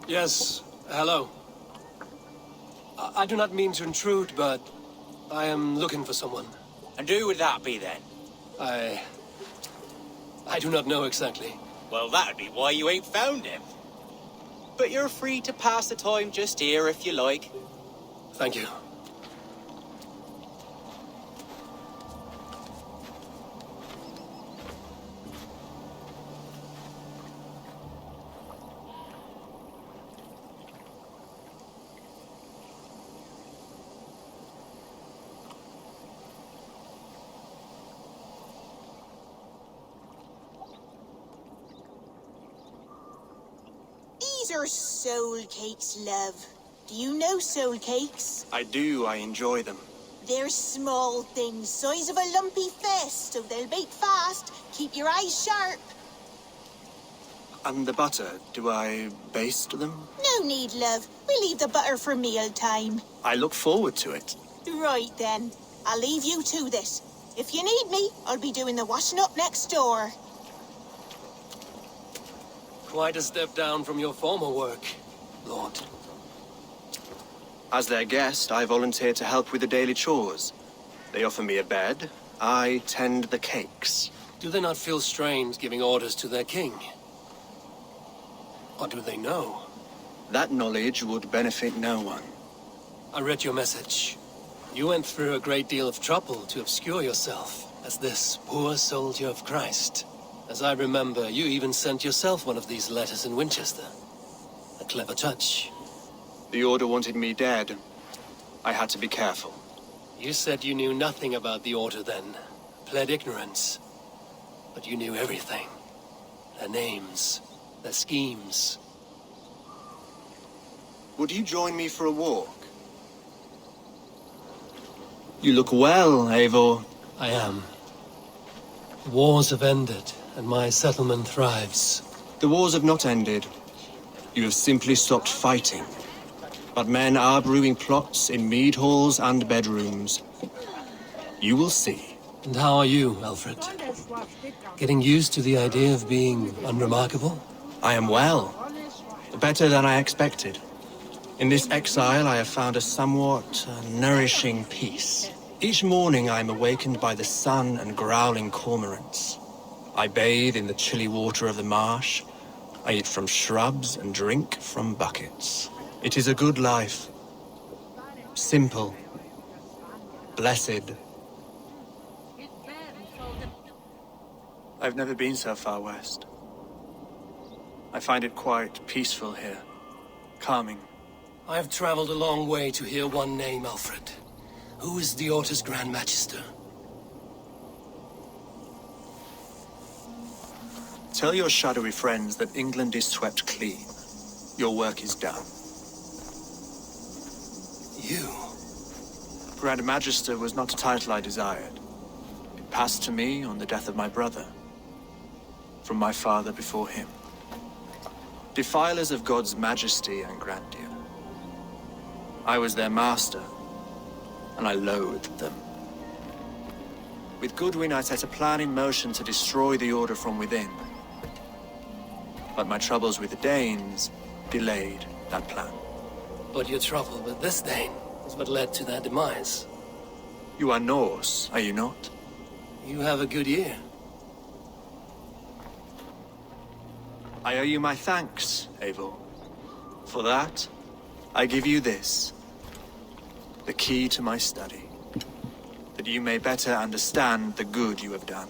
Yes, hello. I do not mean to intrude, but I am looking for someone. And who would that be then? I do not know exactly. Well, that'd be why you ain't found him. But you're free to pass the time just here if you like. Thank you. These are soul cakes, love. Do you know soul cakes? I do. I enjoy them. They're small things, size of a lumpy fist, so they'll bake fast. Keep your eyes sharp. And the butter, do I baste them? No need, love. We'll leave the butter for meal time. I look forward to it. Right then. I'll leave you to this. If you need me, I'll be doing the washing up next door. Quite a step down from your former work, Lord. As their guest, I volunteered to help with the daily chores. They offer me a bed. I tend the cakes. Do they not feel strange giving orders to their king? Or do they know? That knowledge would benefit no one. I read your message. You went through a great deal of trouble to obscure yourself as this poor soldier of Christ. As I remember, you even sent yourself one of these letters in Winchester. A clever touch. The Order wanted me dead. I had to be careful. You said you knew nothing about the Order then. Pled ignorance. But you knew everything. Their names, their schemes. Would you join me for a walk? You look well, Eivor. I am. The wars have ended, and my settlement thrives. The wars have not ended. You have simply stopped fighting. But men are brewing plots in mead halls and bedrooms. You will see. And how are you, Alfred? Getting used to the idea of being unremarkable? I am well. Better than I expected. In this exile, I have found a somewhat nourishing peace. Each morning I am awakened by the sun and growling cormorants. I bathe in the chilly water of the marsh. I eat from shrubs and drink from buckets. It is a good life. Simple. Blessed. I've never been so far west. I find it quite peaceful here. Calming. I have traveled a long way to hear one name, Alfred. Who is the Orta's Grand Magister? Tell your shadowy friends that England is swept clean. Your work is done. You? Grand Magister was not a title I desired. It passed to me on the death of my brother. From my father before him. Defilers of God's majesty and grandeur. I was their master, and I loathed them. With Goodwin, I set a plan in motion to destroy the Order from within. But my troubles with the Danes delayed that plan. But your trouble with this Dane is what led to their demise. You are Norse, are you not? You have a good ear. I owe you my thanks, Eivor. For that, I give you this. The key to my study. That you may better understand the good you have done.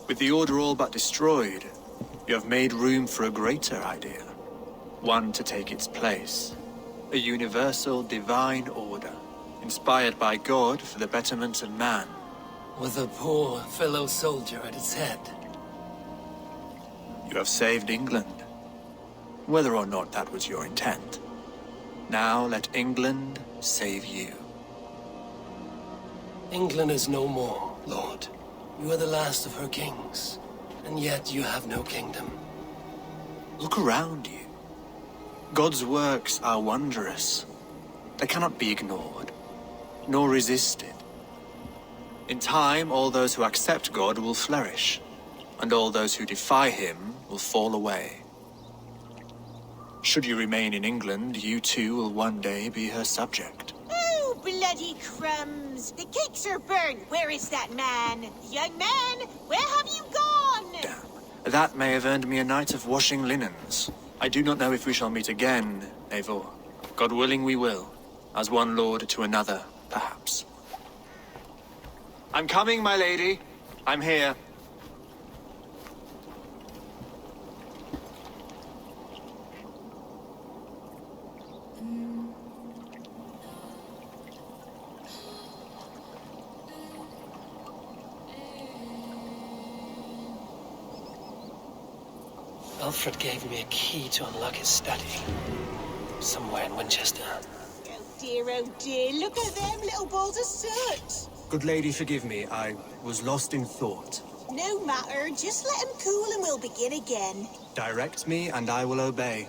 With the Order all but destroyed, you have made room for a greater idea. One to take its place. A universal divine order, inspired by God for the betterment of man. With a poor fellow soldier at its head. You have saved England, whether or not that was your intent. Now let England save you. England is no more, Lord. You are the last of her kings, and yet you have no kingdom. Look around you. God's works are wondrous. They cannot be ignored, nor resisted. In time, all those who accept God will flourish, and all those who defy him will fall away. Should you remain in England, you too will one day be her subject. Oh, bloody crumbs! The cakes are burned. Where is that man? Young man, where have you gone? Damn. That may have earned me a night of washing linens. I do not know if we shall meet again, Eivor. God willing we will. As one lord to another, perhaps. I'm coming, my lady. I'm here. Alfred gave me a key to unlock his study. Somewhere in Winchester. Oh dear, look at them little balls of soot. Good lady, forgive me. I was lost in thought. No matter, just let them cool and we'll begin again. Direct me and I will obey.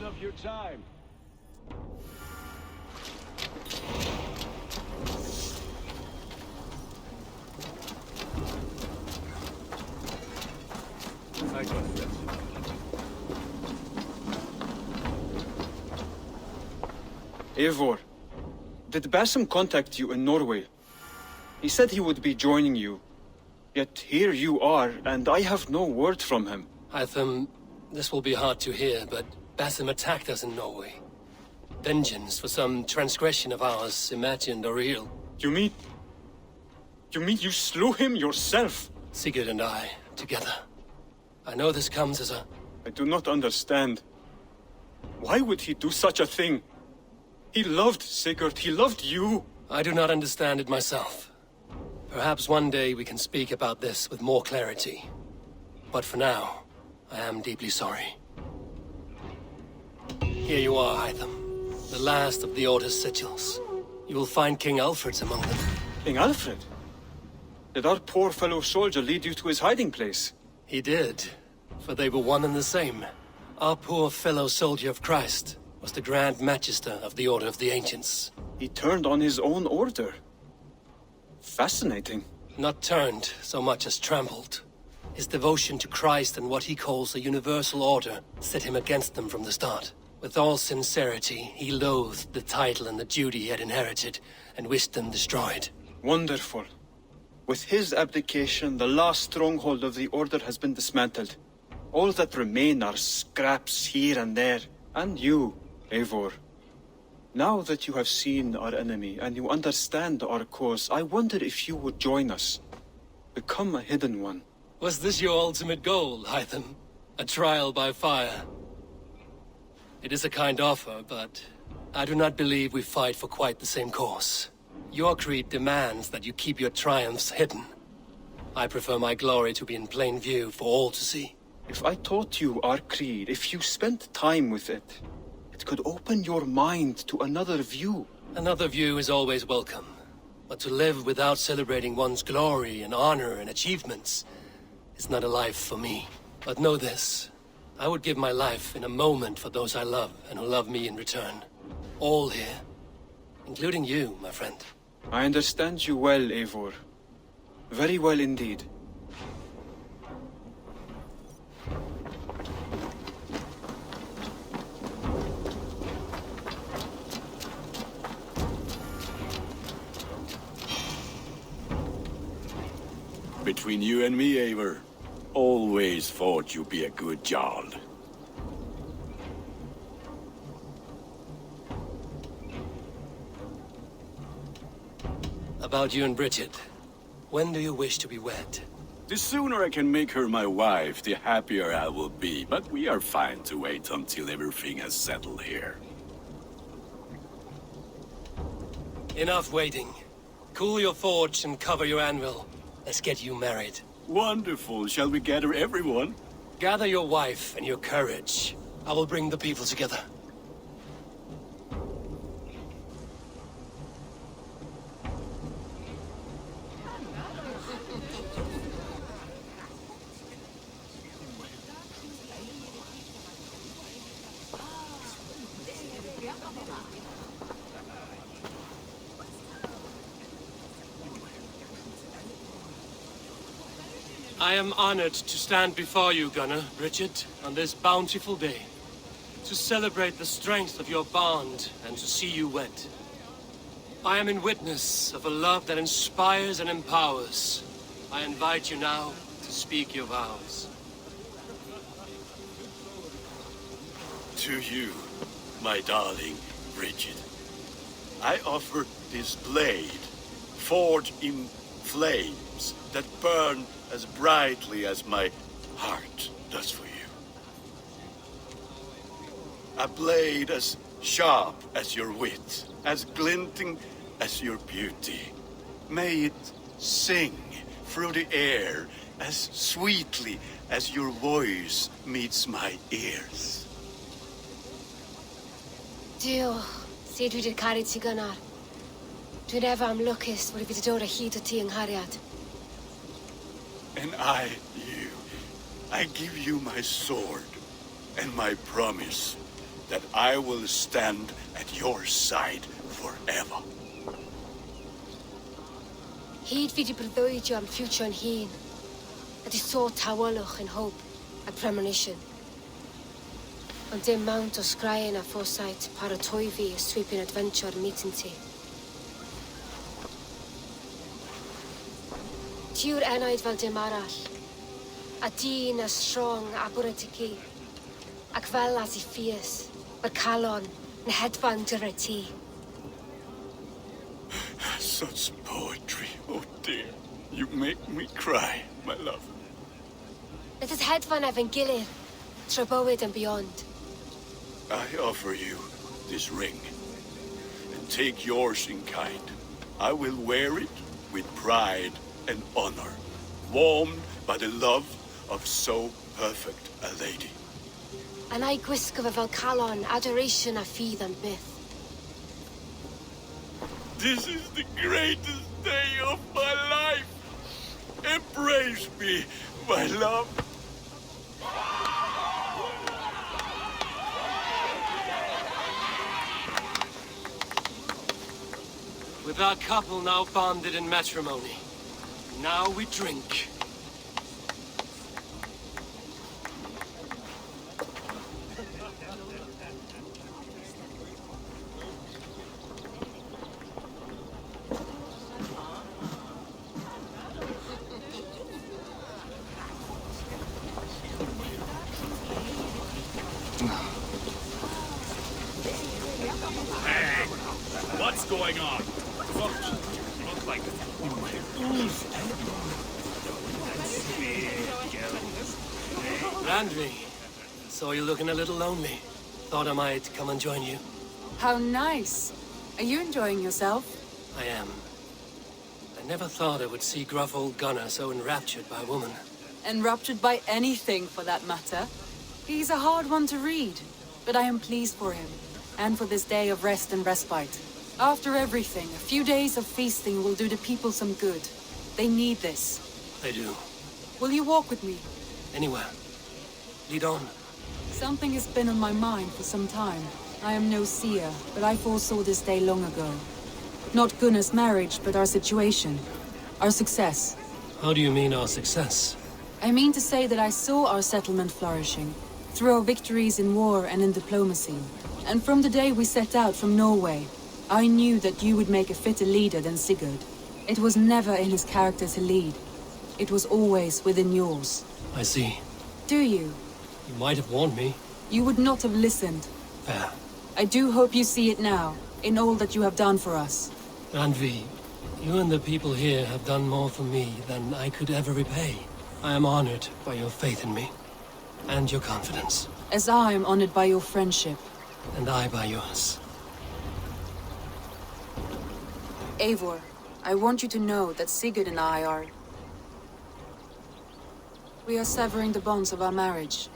Of your time. Eivor, Did Basim contact you in Norway? He said he would be joining you. Yet here you are, and I have no word from him. Hytham, this will be hard to hear, but Basim attacked us in Norway. Vengeance for some transgression of ours, imagined or real. You mean you slew him yourself? Sigurd and I, together. I know this comes as a... I do not understand. Why would he do such a thing? He loved Sigurd, he loved you. I do not understand it myself. Perhaps one day we can speak about this with more clarity. But for now, I am deeply sorry. Here you are, Hytham. The last of the Order's sigils. You will find King Alfred's among them. King Alfred? Did our poor fellow soldier lead you to his hiding place? He did, for they were one and the same. Our poor fellow soldier of Christ was the Grand Magister of the Order of the Ancients. He turned on his own order. Fascinating. Not turned so much as trampled. His devotion to Christ and what he calls a universal order set him against them from the start. With all sincerity, he loathed the title and the duty he had inherited, and wished them destroyed. Wonderful. With his abdication, the last stronghold of the Order has been dismantled. All that remain are scraps here and there. And you, Eivor. Now that you have seen our enemy and you understand our cause, I wonder if you would join us. Become a hidden one. Was this your ultimate goal, Hytham? A trial by fire? It is a kind offer, but I do not believe we fight for quite the same cause. Your creed demands that you keep your triumphs hidden. I prefer my glory to be in plain view for all to see. If I taught you our creed, if you spent time with it, it could open your mind to another view. Another view is always welcome. But to live without celebrating one's glory and honor and achievements is not a life for me. But know this. I would give my life in a moment for those I love and who love me in return. All here. Including you, my friend. I understand you well, Eivor. Very well indeed. Between you and me, Eivor, always thought you'd be a good Jarl. About you and Bridget. When do you wish to be wed? The sooner I can make her my wife, the happier I will be. But we are fine to wait until everything has settled here. Enough waiting. Cool your forge and cover your anvil. Let's get you married. Wonderful. Shall we gather everyone? Gather your wife and your courage. I will bring the people together. I am honored to stand before you, Gunnar, Bridget, on this bountiful day. To celebrate the strength of your bond and to see you wed. I am in witness of a love that inspires and empowers. I invite you now to speak your vows. To you, my darling Bridget, I offer this blade, forged in flames that burn as brightly as my heart does for you. A blade as sharp as your wit, as glinting as your beauty. May it sing through the air as sweetly as your voice meets my ears. Dio, sid vi det karit sig Gunnar. Du never am luckiest, but if it don't a heat of tea and harriat. And I, you, I give you my sword and my promise that I will stand at your side forever. Heed vi de brydwydio am future and heen. At is so tawalwch and hope a premonition. On dim mount o scryen a foresight paratoivi a sweeping adventure meeting te. tiwr enaid fel dim arall. A dyn a strong a bwratici. Ac fel as I ffies, by'r calon yn hedfan dyr y ti. Such poetry, oh dear. You make me cry, my love. Let us hedfan efo'n gilydd, tro bywyd and beyond. I offer you this ring, and take yours in kind. I will wear it with pride and honor, warmed by the love of so perfect a lady. And I gwisgo fe fel calon, adoration a ffydd am byth. This is the greatest day of my life. Embrace me, my love. With our couple now bonded in matrimony, now we drink. What's going on? Look like Randvi, saw you looking a little lonely. Thought I might come and join you. How nice. Are you enjoying yourself? I am. I never thought I would see gruff old Gunnar so enraptured by a woman. Enraptured by anything, for that matter. He's a hard one to read, but I am pleased for him, and for this day of rest and respite. After everything, a few days of feasting will do the people some good. They need this. They do. Will you walk with me? Anywhere. Lead on. Something has been on my mind for some time. I am no seer, but I foresaw this day long ago. Not Gunnar's marriage, but our situation. Our success. How do you mean our success? I mean to say that I saw our settlement flourishing, through our victories in war and in diplomacy. And from the day we set out from Norway, I knew that you would make a fitter leader than Sigurd. It was never in his character to lead. It was always within yours. I see. Do you? You might have warned me. You would not have listened. Fair. I do hope you see it now, in all that you have done for us. Randvi, you and the people here have done more for me than I could ever repay. I am honored by your faith in me, and your confidence. As I am honored by your friendship. And I by yours. Eivor, I want you to know that Sigurd and I are... We are severing the bonds of our marriage.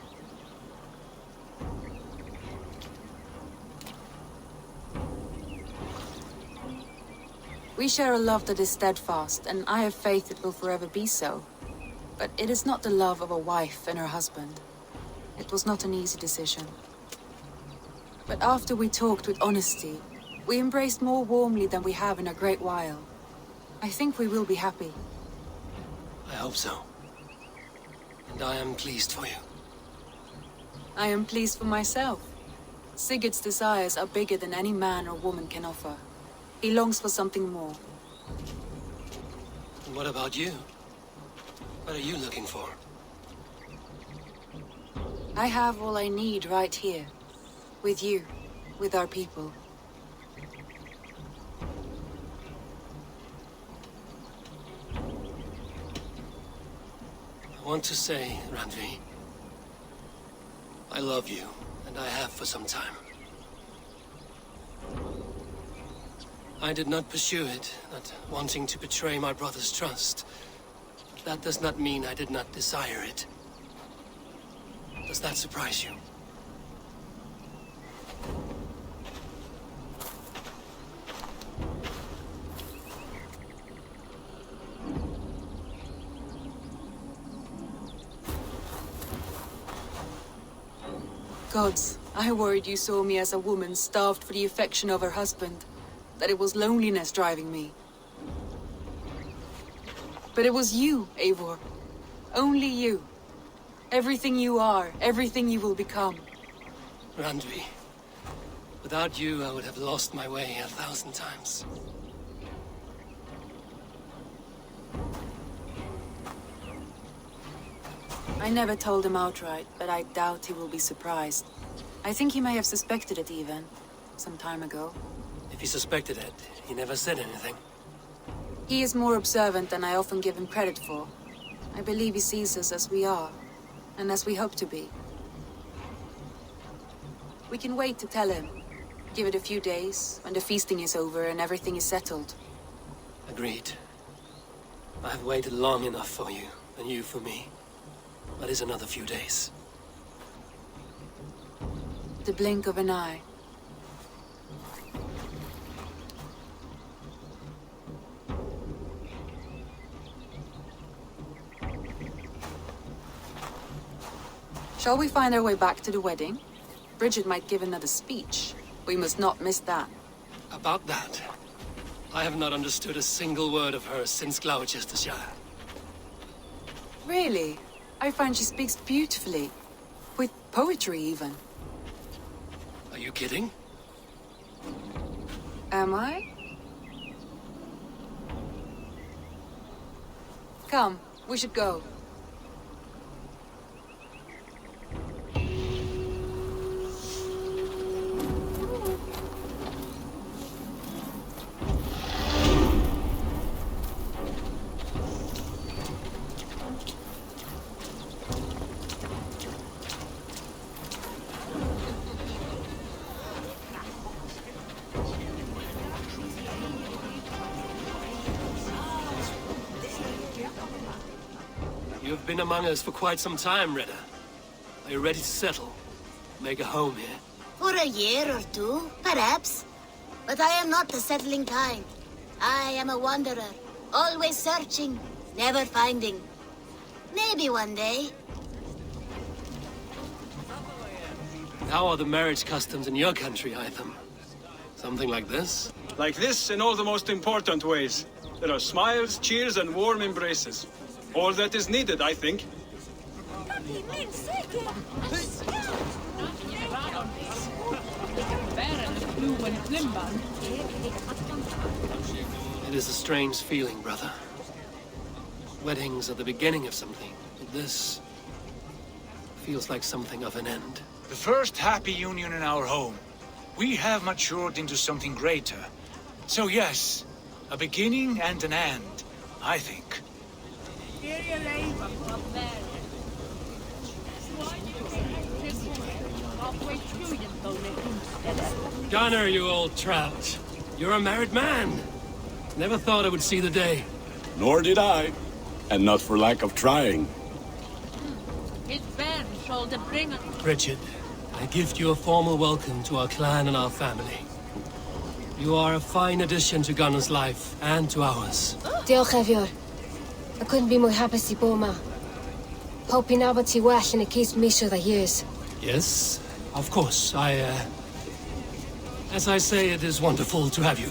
We share a love that is steadfast, and I have faith it will forever be so. But it is not the love of a wife and her husband. It was not an easy decision. But after we talked with honesty, we embraced more warmly than we have in a great while. I think we will be happy. I hope so. And I am pleased for you. I am pleased for myself. Sigurd's desires are bigger than any man or woman can offer. He longs for something more. And what about you? What are you looking for? I have all I need right here. With you. With our people. I want to say, Randvi, I love you, and I have for some time. I did not pursue it, not wanting to betray my brother's trust. That does not mean I did not desire it. Does that surprise you? Gods, I worried you saw me as a woman starved for the affection of her husband. That it was loneliness driving me. But it was you, Eivor. Only you. Everything you are, everything you will become. Randvi, without you, I would have lost my way 1,000 times. I never told him outright, but I doubt he will be surprised. I think he may have suspected it even, some time ago. If he suspected it, he never said anything. He is more observant than I often give him credit for. I believe he sees us as we are, and as we hope to be. We can wait to tell him. Give it a few days, when the feasting is over and everything is settled. Agreed. I've waited long enough for you, and you for me. That is another few days. The blink of an eye. Shall we find our way back to the wedding? Bridget might give another speech. We must not miss that. About that, I have not understood a single word of hers since Gloucestershire. Really? I find she speaks beautifully. With poetry, even. Are you kidding? Am I? Come, we should go. You've been among us for quite some time, Reda. Are you ready to settle? Make a home here? For a year or two, perhaps. But I am not the settling kind. I am a wanderer, always searching, never finding. Maybe one day. How are the marriage customs in your country, Eivor? Something like this? Like this in all the most important ways. There are smiles, cheers, and warm embraces. All that is needed, I think. It is a strange feeling, brother. Weddings are the beginning of something, but this feels like something of an end. The first happy union in our home. We have matured into something greater. So yes, a beginning and an end, I think. Gunnar, you old trout. You're a married man. Never thought I would see the day. Nor did I. And not for lack of trying. Bridget, I gift you a formal welcome to our clan and our family. You are a fine addition to Gunnar's life and to ours. Diolch, Eivor. I couldn't be more happy to Boma. Hoping nabod ti well in a case misho the years. Yes, of course. As I say, it is wonderful to have you.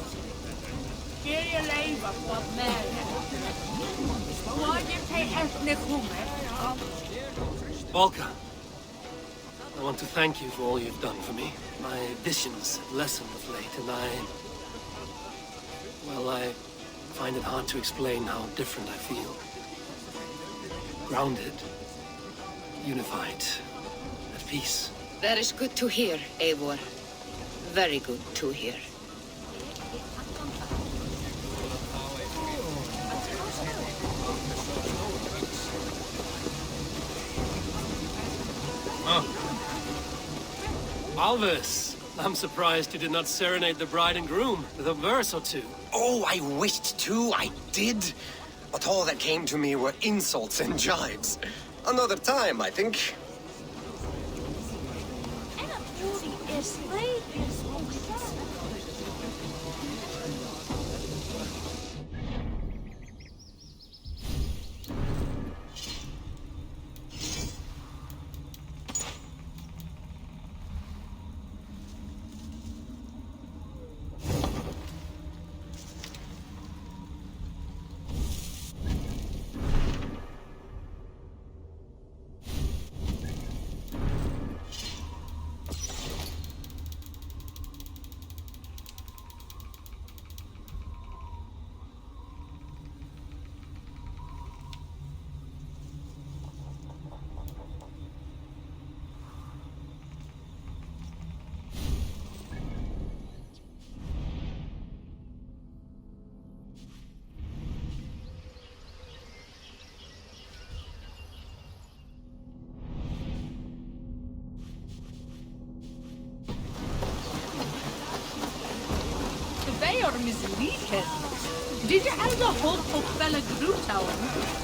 Volker, I want to thank you for all you've done for me. My visions have lessened of late, and I find it hard to explain how different I feel. Grounded, unified, at peace. That is good to hear, Eivor. Very good to hear. Alvis, I'm surprised you did not serenade the bride and groom with a verse or two. Oh, I wished to, I did. But all that came to me were insults and jibes. Another time, I think. misleading. Did you have the hope of fella Grutown?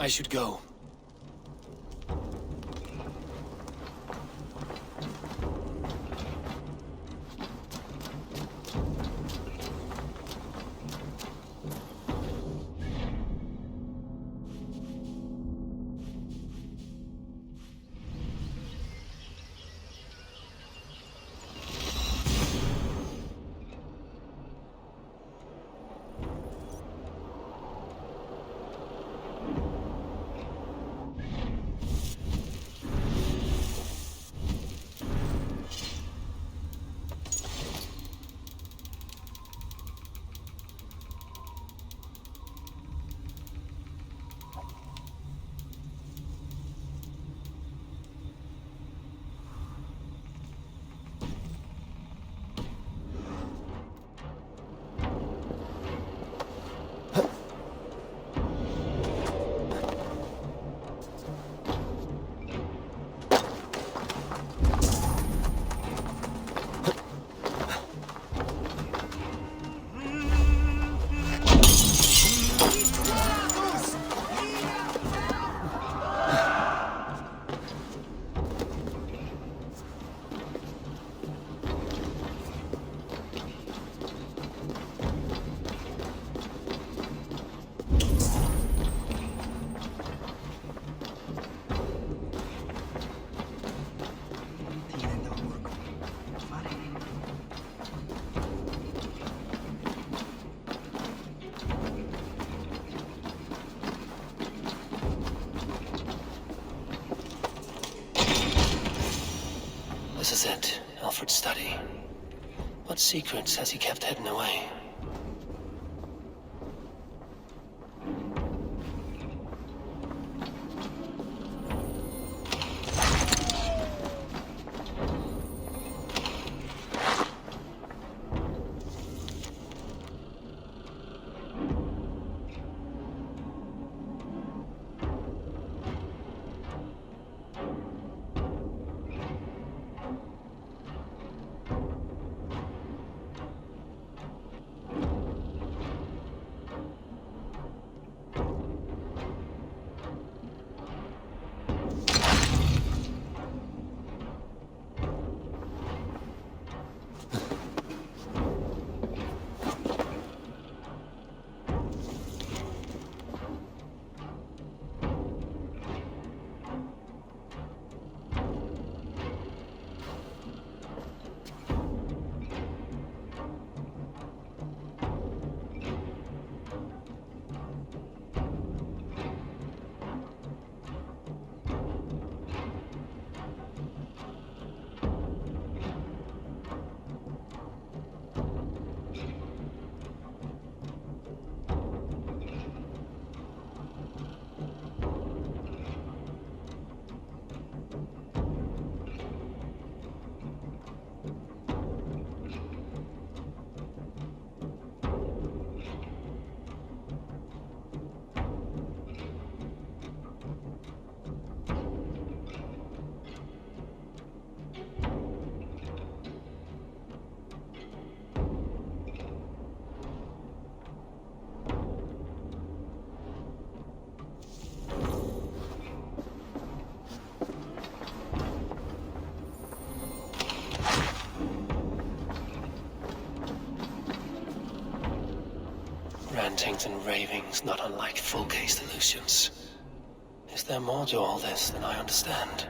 I should go. This is it, Alfred's study. What secrets has he kept hidden away? Rantings and ravings not unlike full-case illusions. Is there more to all this than I understand?